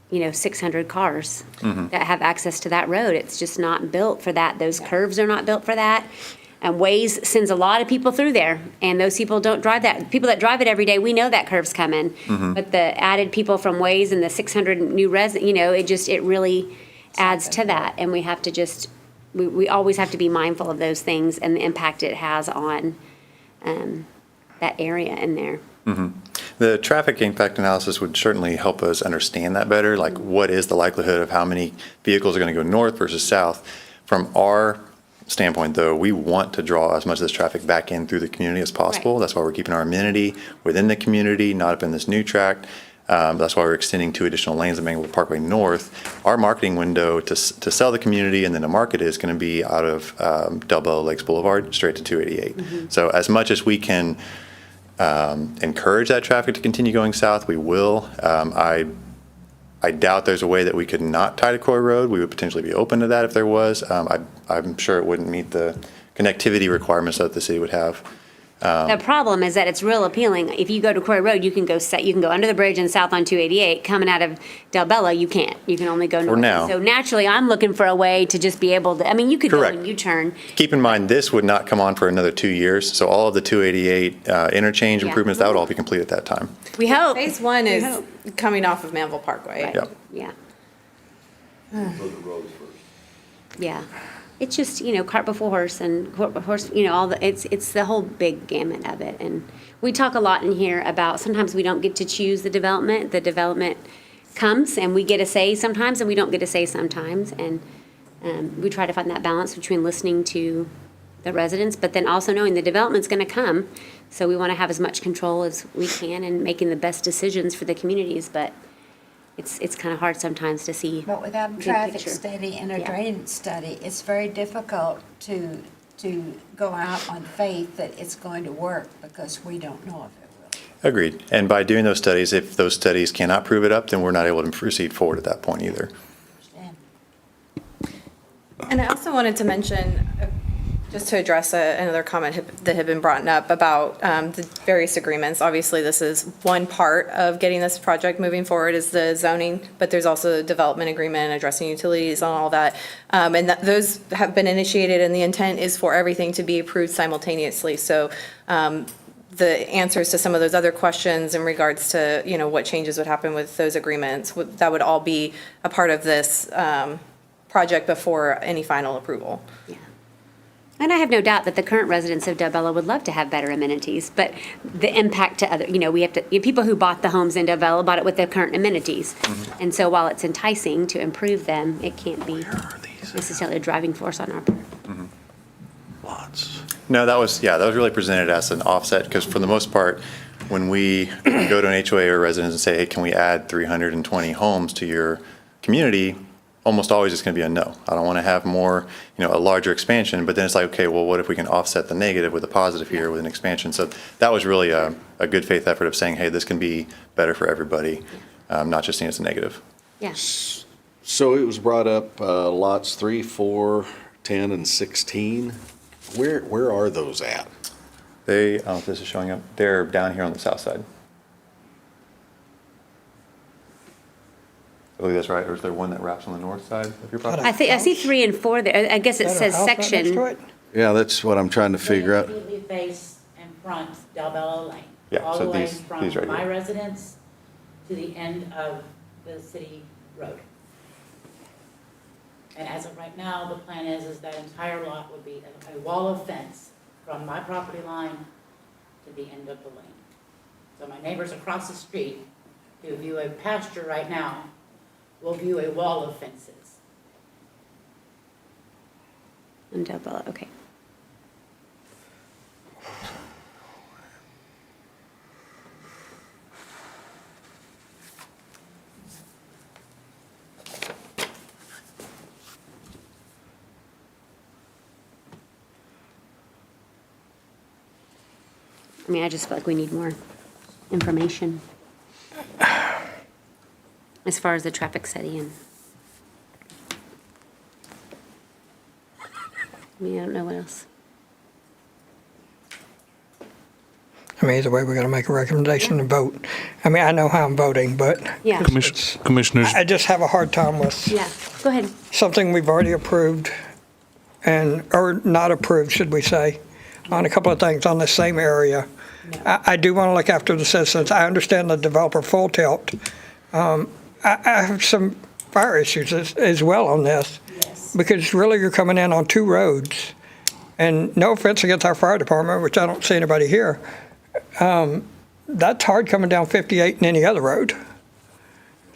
Speaker 10: 600 cars that have access to that road. It's just not built for that. Those curves are not built for that. And Waze sends a lot of people through there, and those people don't drive that. People that drive it every day, we know that curve's coming. But the added people from Waze and the 600 new it really adds to that. And we have to we always have to be mindful of those things and the impact it has on that area in there.
Speaker 12: The traffic impact analysis would certainly help us understand that better, like what is the likelihood of how many vehicles are going to go north versus south. From our standpoint, though, we want to draw as much of this traffic back in through the community as possible.
Speaker 10: Right.
Speaker 12: That's why we're keeping our amenity within the community, not up in this new tract. That's why we're extending 2 additional lanes of Manvel Parkway North. Our marketing window to sell the community and then to market is going to be out of Del Bello Lakes Boulevard straight to 288. So as much as we can encourage that traffic to continue going south, we will. I doubt there's a way that we could not tie to Coy Road. We would potentially be open to that if there was. I'm sure it wouldn't meet the connectivity requirements that the city would have.
Speaker 10: The problem is that it's real appealing. If you go to Quarry Road, you can go under the bridge and south on 288. Coming out of Del Bella, you can't. You can only go north.
Speaker 12: now.
Speaker 10: So naturally, I'm looking for a way to just be able to, I mean, you could go
Speaker 12: Correct.
Speaker 10: and U-turn.
Speaker 12: Keep in mind, this would not come on for another 2 years, so all of the 288 interchange
Speaker 10: Yeah.
Speaker 12: improvements, that would all be complete at that time.
Speaker 10: We hope.
Speaker 11: Phase one
Speaker 10: We
Speaker 11: is
Speaker 10: hope.
Speaker 11: coming off of Manvel Parkway.
Speaker 10: Right.
Speaker 12: Yep.
Speaker 10: Yeah.
Speaker 9: For the roads first.
Speaker 10: Yeah. It's just, cart before horse and horse, all the, it's the whole big gamut of it. And we talk a lot in here about sometimes we don't get to choose the development. The development comes and we get a say sometimes and we don't get a say sometimes. And we try to find that balance between listening to the residents, but then also knowing the development's going to come. So we want to have as much control as we can and making the best decisions for the communities. But it's kind of hard sometimes to see.
Speaker 5: But without a
Speaker 10: big
Speaker 5: traffic
Speaker 10: picture.
Speaker 5: study and a
Speaker 10: Yeah.
Speaker 5: drainage study, it's very difficult to go out on faith that it's going to work because we don't know if it will.
Speaker 12: Agreed. And by doing those studies, if those studies cannot prove it up, then we're not able to proceed forward at that point either.
Speaker 5: Understand?
Speaker 11: And I also wanted to mention, just to address another comment that had been brought up about the various agreements. Obviously, this is one part of getting this project moving forward is the zoning, but there's also the development agreement addressing utilities and all that. And those have been initiated, and the intent is for everything to be approved simultaneously. So the answers to some of those other questions in regards to, what changes would happen with those agreements, that would all be a part of this project before any final approval.
Speaker 10: Yeah. And I have no doubt that the current residents of Del Bella would love to have better amenities, but the impact to other, we have to, people who bought the homes in Del Bella bought it with their current amenities.
Speaker 12: Mm-hmm.
Speaker 10: And so while it's enticing to improve them, it can't be necessarily a driving force on our part.
Speaker 9: Lots.
Speaker 12: No, that was really presented as an offset, because for the most part, when we go to an HOA or residence and say, hey, can we add 320 homes to your community, almost always it's going to be a no. I don't want to have more, a larger expansion, but then it's like, okay, well, what if we can offset the negative with a positive here with an expansion? So that was really a good faith effort of saying, hey, this can be better for everybody, not just seeing it as a negative.
Speaker 10: Yeah.
Speaker 9: So it was brought up, lots 3, 4, 10, and 16. Where are those at?
Speaker 12: They, I don't know if this is showing up, they're down here on the south side. I believe that's right, or is there one that wraps on the north side of your property?
Speaker 10: I see 3 and 4 there. I guess it
Speaker 3: Is that a
Speaker 10: says
Speaker 3: house right next to
Speaker 10: section.
Speaker 3: it?
Speaker 9: Yeah, that's what I'm trying to figure out.
Speaker 13: Immediately face and front Del Bella Lane.
Speaker 12: Yeah,
Speaker 13: All
Speaker 12: so
Speaker 13: the way
Speaker 12: these
Speaker 13: from
Speaker 12: right
Speaker 13: my
Speaker 12: here.
Speaker 13: residence to the end of the city road. And as of right now, the plan is that entire lot would be a wall of fence from my property line to the end of the lane. So my neighbors across the street who view a pasture right now will view a wall of fences.
Speaker 10: On Del Bella, okay. I mean, I just feel like we need more information as far as the traffic study and. I mean, I don't know what else.
Speaker 3: Either way, we got to make a recommendation and vote. I know how I'm voting, but
Speaker 10: Yeah,
Speaker 1: Commissioners,
Speaker 3: I just have a hard time with
Speaker 10: yeah, go ahead.
Speaker 3: something we've already approved or not approved, should we say, on a couple of things on the same area. I do want to look after the citizens. I understand the developer full tilt. I have some fire issues as well on this.
Speaker 5: Yes.
Speaker 3: Because really you're coming in on 2 roads. And no offense against our fire department, which I don't see anybody here. That's hard coming down 58 and any other road.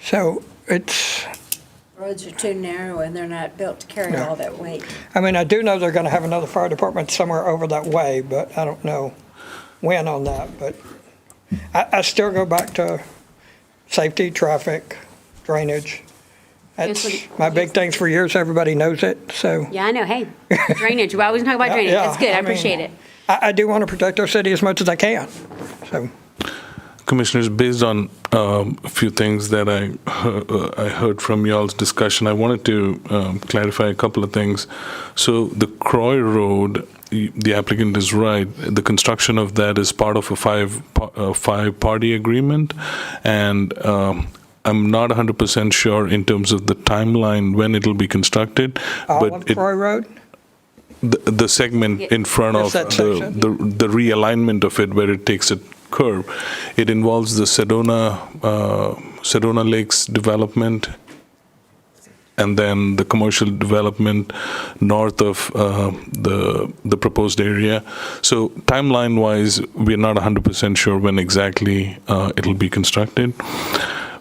Speaker 3: So it's,
Speaker 5: Roads are too narrow and they're not built to carry
Speaker 3: No.
Speaker 5: all that weight.
Speaker 3: I do know they're going to have another fire department somewhere over that way, but I don't know when on that. But I still go back to safety, traffic, drainage. That's
Speaker 10: Yes, what-
Speaker 3: my big things for years. Everybody knows it, so.
Speaker 10: Yeah, I know, hey, drainage, we always talk about drainage,
Speaker 3: Yeah,
Speaker 10: that's good, I
Speaker 3: I mean-
Speaker 10: appreciate it.
Speaker 3: I do want to protect our city as much as I can, so.
Speaker 1: Commissioners, based on a few things that I heard from y'all's discussion. I wanted to clarify a couple of things. So the Croy Road, the applicant is right. The construction of that is part of a five-party agreement, and I'm not 100% sure in terms of the timeline when it'll be constructed.
Speaker 3: All of Croy Road?
Speaker 1: The segment in front of
Speaker 3: Just that section?
Speaker 1: the realignment of it where it takes a curve. It involves the Sedona Lakes development and then the commercial development north of the proposed area. So timeline-wise, we're not 100% sure when exactly it'll be constructed.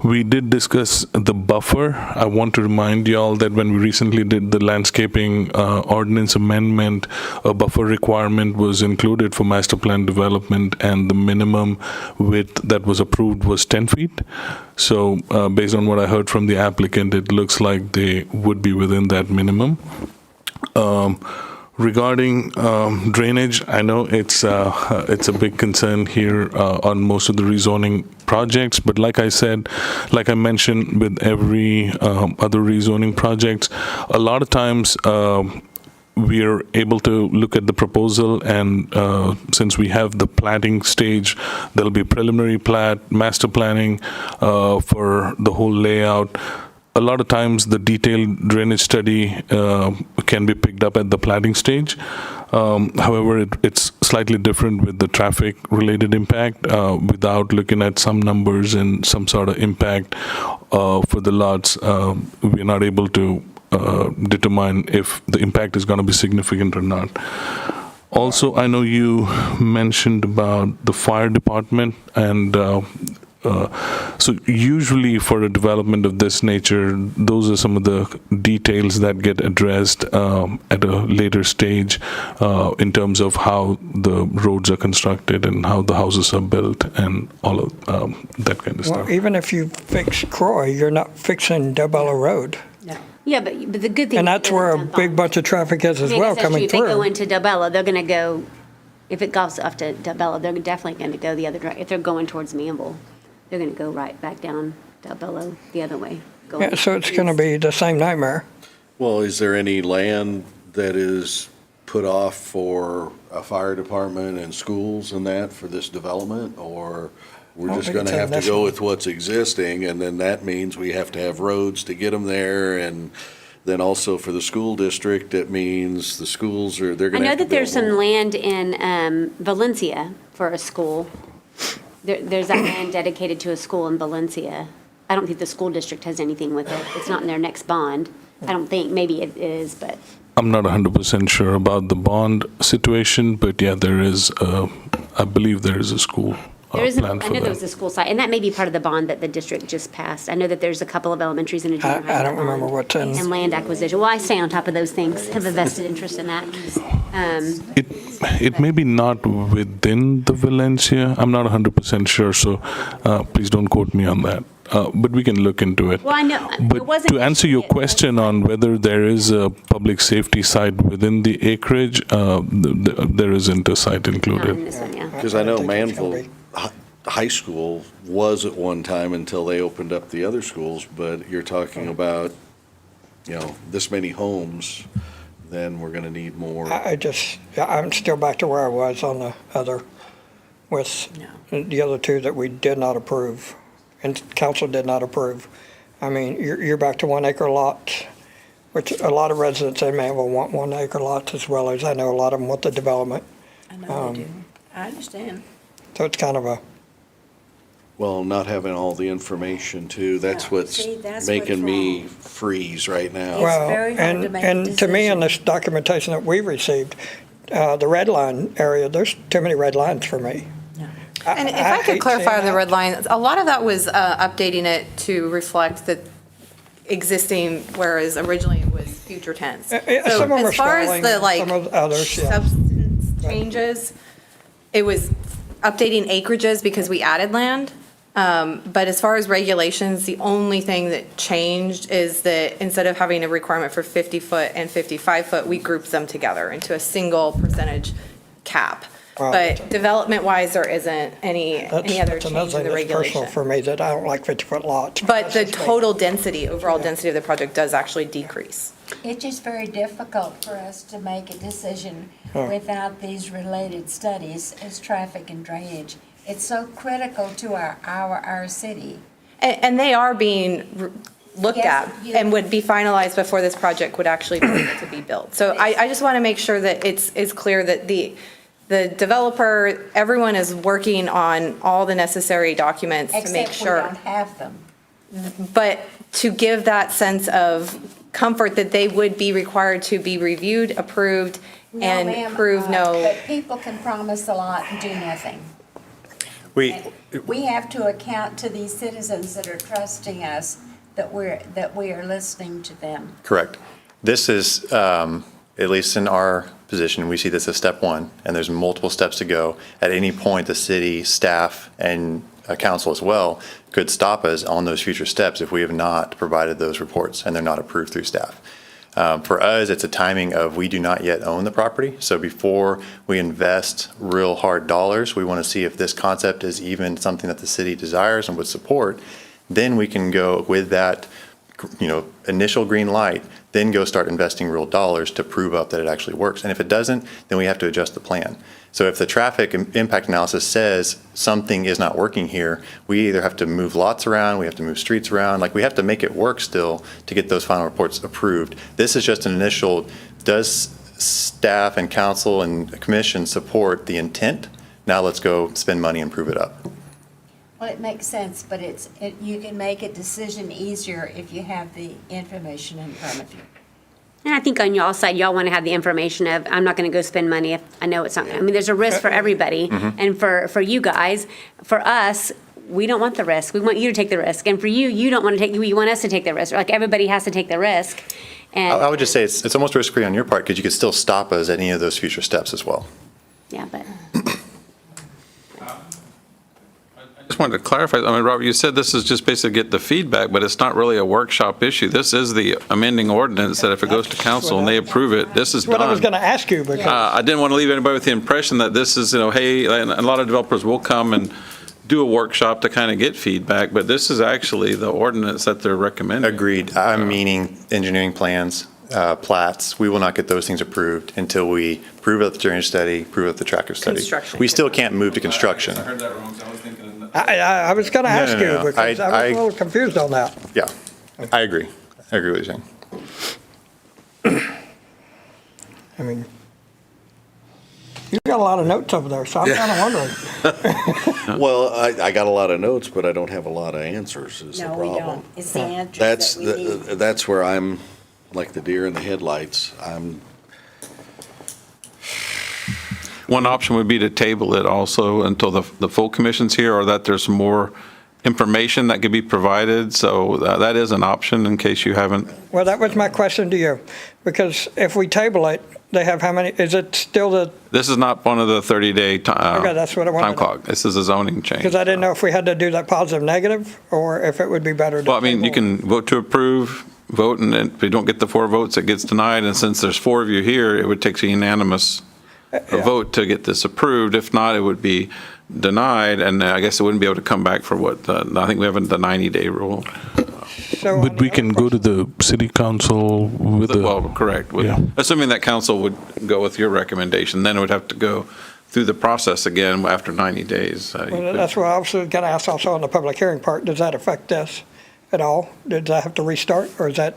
Speaker 1: We did discuss the buffer. I want to remind y'all that when we recently did the landscaping ordinance amendment, a buffer requirement was included for master plan development, and the minimum width that was approved was 10 feet. So based on what I heard from the applicant, it looks like they would be within that minimum. Regarding drainage, I know it's a big concern here on most of the rezoning projects, but like I mentioned with every other rezoning projects, a lot of times we are able to look at the proposal, and since we have the platting stage, there'll be preliminary plat, master planning for the whole layout. A lot of times the detailed drainage study can be picked up at the planning stage. However, it's slightly different with the traffic-related impact without looking at some numbers and some sort of impact for the lots. We're not able to determine if the impact is going to be significant or not. Also, I know you mentioned about the fire department, and so usually for a development of this nature, those are some of the details that get addressed at a later stage in terms of how the roads are constructed and how the houses are built and all of that kind of stuff.
Speaker 3: Well, even if you fix Croy, you're not fixing Delbella Road.
Speaker 10: Yeah, but the good thing.
Speaker 3: And that's where a big bunch of traffic is as well coming
Speaker 10: If they go
Speaker 3: through.
Speaker 10: into Delbella, they're going to go, if it goes off to Delbella, they're definitely going to go the other direction. If they're going towards Manvel, they're going to go right back down Delbella the other way.
Speaker 3: Yeah, so it's going to be the same nightmare.
Speaker 9: Well, is there any land that is put off for a fire department and schools and that for this development? Or we're just going to have to go with what's existing, and then that means we have to have roads to get them there, and then also for the school district, it means the schools they're going to have to
Speaker 10: I know that there's
Speaker 9: build
Speaker 10: some
Speaker 9: more.
Speaker 10: land in Valencia for a school. There's that land dedicated to a school in Valencia. I don't think the school district has anything with it. It's not in their next bond. I don't think, maybe it is, but.
Speaker 1: I'm not 100% sure about the bond situation, but yeah, there is, I believe there is a school
Speaker 10: There is, I
Speaker 1: plan for
Speaker 10: know there was
Speaker 1: that.
Speaker 10: a school site, and that may be part of the bond that the district just passed. I know that there's a couple of elementaries and a junior high.
Speaker 3: I don't remember what's in.
Speaker 10: And land acquisition. Well, I stay on top of those things, have a vested interest in that.
Speaker 1: It may be not within the Valencia. I'm not 100% sure, so please don't quote me on that. But we can look into it.
Speaker 10: Well, I know, it
Speaker 1: But
Speaker 10: wasn't.
Speaker 1: to answer your question on whether there is a public safety site within the acreage, there isn't a site
Speaker 10: Not in
Speaker 1: included.
Speaker 10: this one, yeah.
Speaker 9: Because I know
Speaker 3: think it's gonna
Speaker 9: Manvel High School was at one time until they opened up the other schools, but you're talking about, this many homes, then we're going to need more.
Speaker 3: I'm still back to where I was on the other, with the other two that we did not approve, and council did not approve. I mean, you're back to 1 acre lots, which a lot of residents in Manvel want 1 acre lots, as well as I know a lot of them want the development.
Speaker 5: I know they do. I understand.
Speaker 3: So it's kind of a,
Speaker 9: Well, not having all the information too, that's
Speaker 5: Yeah,
Speaker 9: what's
Speaker 5: see, that's
Speaker 9: making
Speaker 5: what's
Speaker 9: me
Speaker 5: wrong.
Speaker 9: freeze right now.
Speaker 5: It's
Speaker 3: well,
Speaker 5: very hard to make a
Speaker 3: and to me, in
Speaker 5: decision.
Speaker 3: this documentation that we received, the red line area, there's too many red lines for me.
Speaker 11: And if I could
Speaker 3: hate
Speaker 11: clarify
Speaker 3: seeing
Speaker 11: the
Speaker 3: that.
Speaker 11: red line, a lot of that was updating it to reflect the existing, whereas originally it was future tense.
Speaker 3: Some
Speaker 11: So
Speaker 3: of them are
Speaker 11: as far as
Speaker 3: spelling,
Speaker 11: the
Speaker 3: some of the others, yeah.
Speaker 11: substance changes, it was updating acreages because we added land. But as far as regulations, the only thing that changed is that instead of having a requirement for 50-foot and 55-foot, we grouped them together into a single percentage cap. But development-wise, there isn't any other
Speaker 3: That's
Speaker 11: change
Speaker 3: another
Speaker 11: in
Speaker 3: thing
Speaker 11: the
Speaker 3: that's personal
Speaker 11: regulation.
Speaker 3: for me, that I don't like 50-foot lots.
Speaker 11: But the
Speaker 3: That's just me.
Speaker 11: total density, overall density of the project does actually decrease.
Speaker 5: It's just very difficult for us to make a decision without these related studies as traffic and drainage. It's so critical to our city.
Speaker 11: And they are being looked
Speaker 5: Yes,
Speaker 11: at and would be finalized before this project would actually be able to be built. So I just want to make sure that it's clear that the developer, everyone is working on all the necessary documents to make
Speaker 5: Except we
Speaker 11: sure.
Speaker 5: don't have them.
Speaker 11: But to give that sense of comfort that they would be required to be reviewed, approved,
Speaker 5: No,
Speaker 11: and
Speaker 5: ma'am,
Speaker 11: prove no.
Speaker 5: But people can promise a lot and do nothing. We have to account to these citizens that are trusting us that we are listening to them.
Speaker 12: Correct. This is, at least in our position, we see this as step one, and there's multiple steps to go. At any point, the city staff and council as well could stop us on those future steps if we have not provided those reports and they're not approved through staff. For us, it's a timing of we do not yet own the property. So before we invest real hard dollars, we want to see if this concept is even something that the city desires and would support. Then we can go with that, initial green light, then go start investing real dollars to prove up that it actually works. And if it doesn't, then we have to adjust the plan. So if the traffic impact analysis says something is not working here, we either have to move lots around, we have to move streets around, we have to make it work still to get those final reports approved. This is just an initial, does staff and council and commission support the intent? Now let's go spend money and prove it up.
Speaker 5: Well, it makes sense, but you can make a decision easier if you have the information in front of you.
Speaker 10: And I think on y'all's side, y'all want to have the information of, I'm not going to go spend money if I know it's not, there's a risk for everybody. And for you guys, for us, we don't want the risk. We want you to take the risk. And for you, you don't want to take, you want us to take the risk. Everybody has to take the risk. And
Speaker 12: I would just say it's almost risk-free on your part because you could still stop us at any of those future steps as well.
Speaker 10: yeah, but.
Speaker 14: Just wanted to clarify, Robert, you said this is just basically get the feedback, but it's not really a workshop issue. This is the amending ordinance that if it goes to council and they approve it, this is done.
Speaker 3: What I was going to ask you, because
Speaker 14: I didn't want to leave anybody with the impression that this is, hey, and a lot of developers will come and do a workshop to kind of get feedback, but this is actually the ordinance that they're recommending.
Speaker 12: Agreed. I'm meaning engineering plans, plats. We will not get those things approved until we prove out the drainage study, prove out the tracker study.
Speaker 11: Construction.
Speaker 12: We still can't move to construction.
Speaker 7: I heard that wrong, so I was thinking.
Speaker 3: I was going to ask
Speaker 12: no,
Speaker 3: you,
Speaker 12: no.
Speaker 3: because I was a little confused on that.
Speaker 12: Yeah, I agree. I agree with what you're saying.
Speaker 3: I mean, you've got a lot of notes over there, so I'm kind of wondering.
Speaker 9: Well, I got a lot of notes, but I don't have a lot of answers is the
Speaker 5: No,
Speaker 9: problem.
Speaker 5: we don't. It's the answers that we need.
Speaker 9: That's where I'm like the deer in the headlights.
Speaker 14: One option would be to table it also until the full commission's here, or that there's more information that could be provided. So that is an option in case you haven't.
Speaker 3: Well, that was my question to you, because if we table it, they have how many, is it still the,
Speaker 14: This is not one of the 30-day
Speaker 3: Okay, that's what I wanted
Speaker 14: time
Speaker 3: to-
Speaker 14: clock. This is a zoning change.
Speaker 3: because I didn't know if we had to do that positive, negative, or if it would be better to.
Speaker 14: Well, I mean, you
Speaker 3: table.
Speaker 14: can vote to approve, vote, and if you don't get the 4 votes, it gets denied. And since there's 4 of you here, it would take a unanimous vote to get this approved. If not, it would be denied, and I guess it wouldn't be able to come back for I think we have the 90-day rule.
Speaker 3: So on
Speaker 1: But
Speaker 3: the
Speaker 1: we
Speaker 3: other
Speaker 1: can go to
Speaker 3: question-
Speaker 1: the city council with
Speaker 14: Well,
Speaker 1: the,
Speaker 14: correct.
Speaker 1: Yeah.
Speaker 14: Assuming that council would go with your recommendation, then it would have to go through the process again after 90 days.
Speaker 3: Well, that's what I was going to ask also on the public hearing part. Does that affect this at all? Does that have to restart, or is that,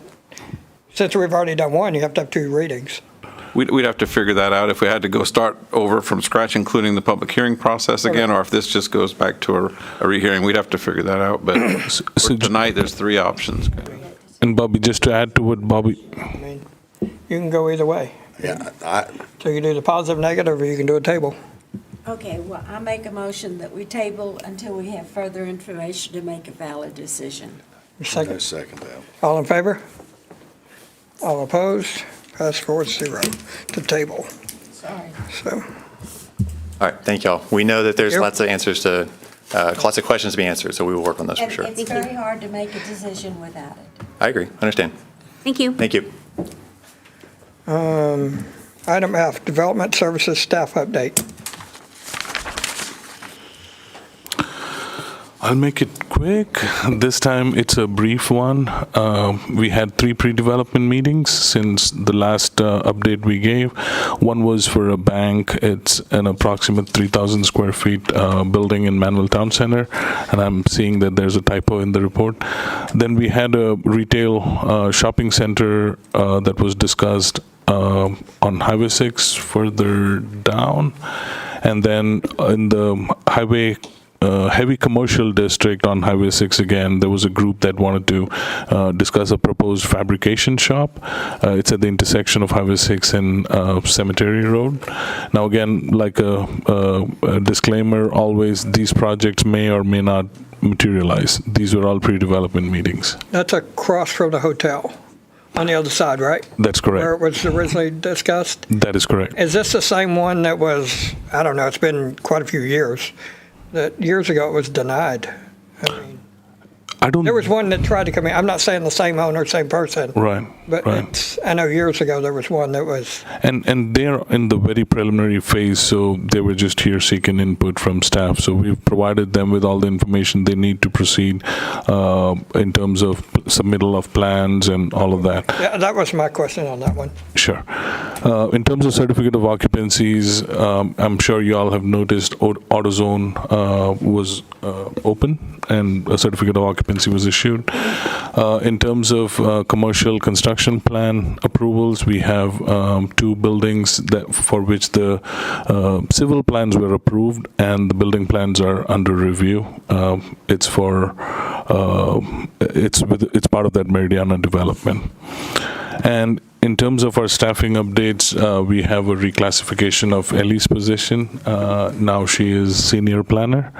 Speaker 3: since we've already done one, you have to have 2 readings?
Speaker 14: We'd have to figure that out if we had to go start over from scratch, including the public hearing process again, or if this just goes back to a rehearing. We'd have to figure that out. But for tonight, there's 3 options.
Speaker 1: and Bobby, just to add to what Bobby,
Speaker 3: I mean, you can go either way.
Speaker 9: Yeah,
Speaker 3: So you can do the positive, negative, or you can do a table.
Speaker 5: Okay, well, I make a motion that we table until we have further information to make a valid decision.
Speaker 9: I
Speaker 3: Second,
Speaker 9: second that.
Speaker 3: all in favor? All opposed? Pass 4-0 to table.
Speaker 5: Sorry.
Speaker 3: So,
Speaker 12: All right, thank y'all. We know that there's
Speaker 3: Yep.
Speaker 12: lots of answers to, lots of questions to be answered, so we will work on those for
Speaker 5: And
Speaker 12: sure.
Speaker 5: it's very hard to make a decision without it.
Speaker 12: I agree, understand.
Speaker 10: Thank you.
Speaker 12: Thank you.
Speaker 3: item F, Development Services Staff Update.
Speaker 1: I'll make it quick. This time it's a brief one. We had 3 pre-development meetings since the last update we gave. One was for a bank. It's an approximate 3,000 square feet building in Manvel Town Center, and I'm seeing that there's a typo in the report. Then we had a retail shopping center that was discussed on Highway 6 further down. And then in the heavy commercial district on Highway 6 again, there was a group that wanted to discuss a proposed fabrication shop. It's at the intersection of Highway 6 and Cemetery Road. Now again, like a disclaimer, always these projects may or may not materialize. These were all pre-development meetings.
Speaker 3: That's across from the hotel on the other side, right?
Speaker 1: That's correct.
Speaker 3: Where it was originally discussed?
Speaker 1: That is correct.
Speaker 3: Is this the same one that was, I don't know, it's been quite a few years, that years ago it was denied? I mean, there was one that tried to come in. I'm not saying the same owner, same person.
Speaker 1: Right.
Speaker 3: But
Speaker 1: right.
Speaker 3: I know years ago there was one that was.
Speaker 1: And they're in the very preliminary phase, so they were just here seeking input from staff. So we've provided them with all the information they need to proceed in terms of submittal of plans and all of that.
Speaker 3: Yeah, that was my question on that one.
Speaker 1: Sure. In terms of certificate of occupancies, I'm sure you all have noticed AutoZone was open and a certificate of occupancy was issued. In terms of commercial construction plan approvals, we have 2 buildings for which the civil plans were approved and the building plans are under review. It's part of that Meridiana development. And in terms of our staffing updates, we have a reclassification of Ellie's position. Now she is senior planner.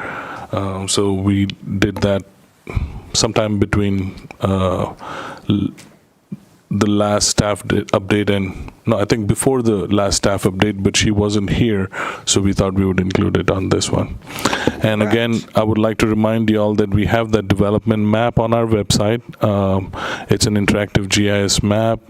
Speaker 1: So we did that sometime between the last staff update and, no, I think before the last staff update, but she wasn't here, so we thought we would include it on this one. And again, I would like to remind you all that we have that development map on our website. It's an interactive GIS map.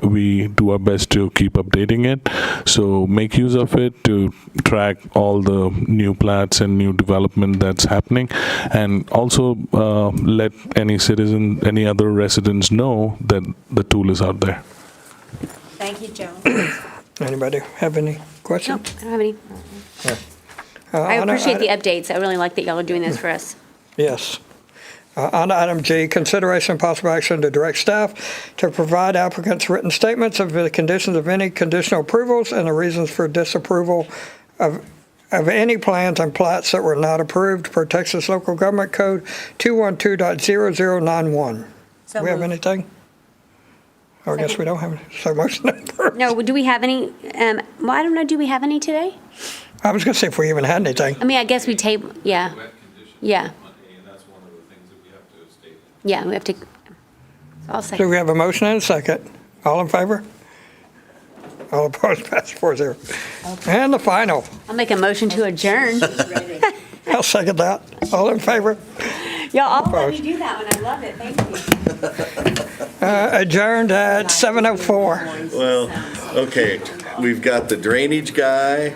Speaker 1: We do our best to keep updating it, so make use of it to track all the new plats and new development that's happening, and also let any other residents know that the tool is out there.
Speaker 10: Thank you, Joe.
Speaker 3: Anybody have any questions?
Speaker 10: Nope, I don't have any. I appreciate the updates. I really like that y'all are doing this for us.
Speaker 3: Yes. On item G, consideration and possible action to direct staff to provide applicants written statements of the conditions of any conditional approvals and the reasons for disapproval of any plans and plats that were not approved per Texas Local Government Code 212.0091. Do we have anything? Oh, I guess we don't have any. So motion approved.
Speaker 10: No, do we have any, well, I don't know, do we have any today?
Speaker 3: I was going to see if we even had anything.
Speaker 10: I mean, I guess we table, yeah. Yeah.
Speaker 7: And that's one of the things that we have to state.
Speaker 10: Yeah, we have to, so I'll say.
Speaker 3: So we have a motion and a second. All in favor? All opposed, pass 4-0. And the final.
Speaker 10: I'll make a motion to adjourn.
Speaker 3: I'll second that. All in favor?
Speaker 10: Y'all all let me do that one. I love it. Thank you.
Speaker 3: Adjourned at 7:04.
Speaker 9: Well, okay, we've got the drainage guy.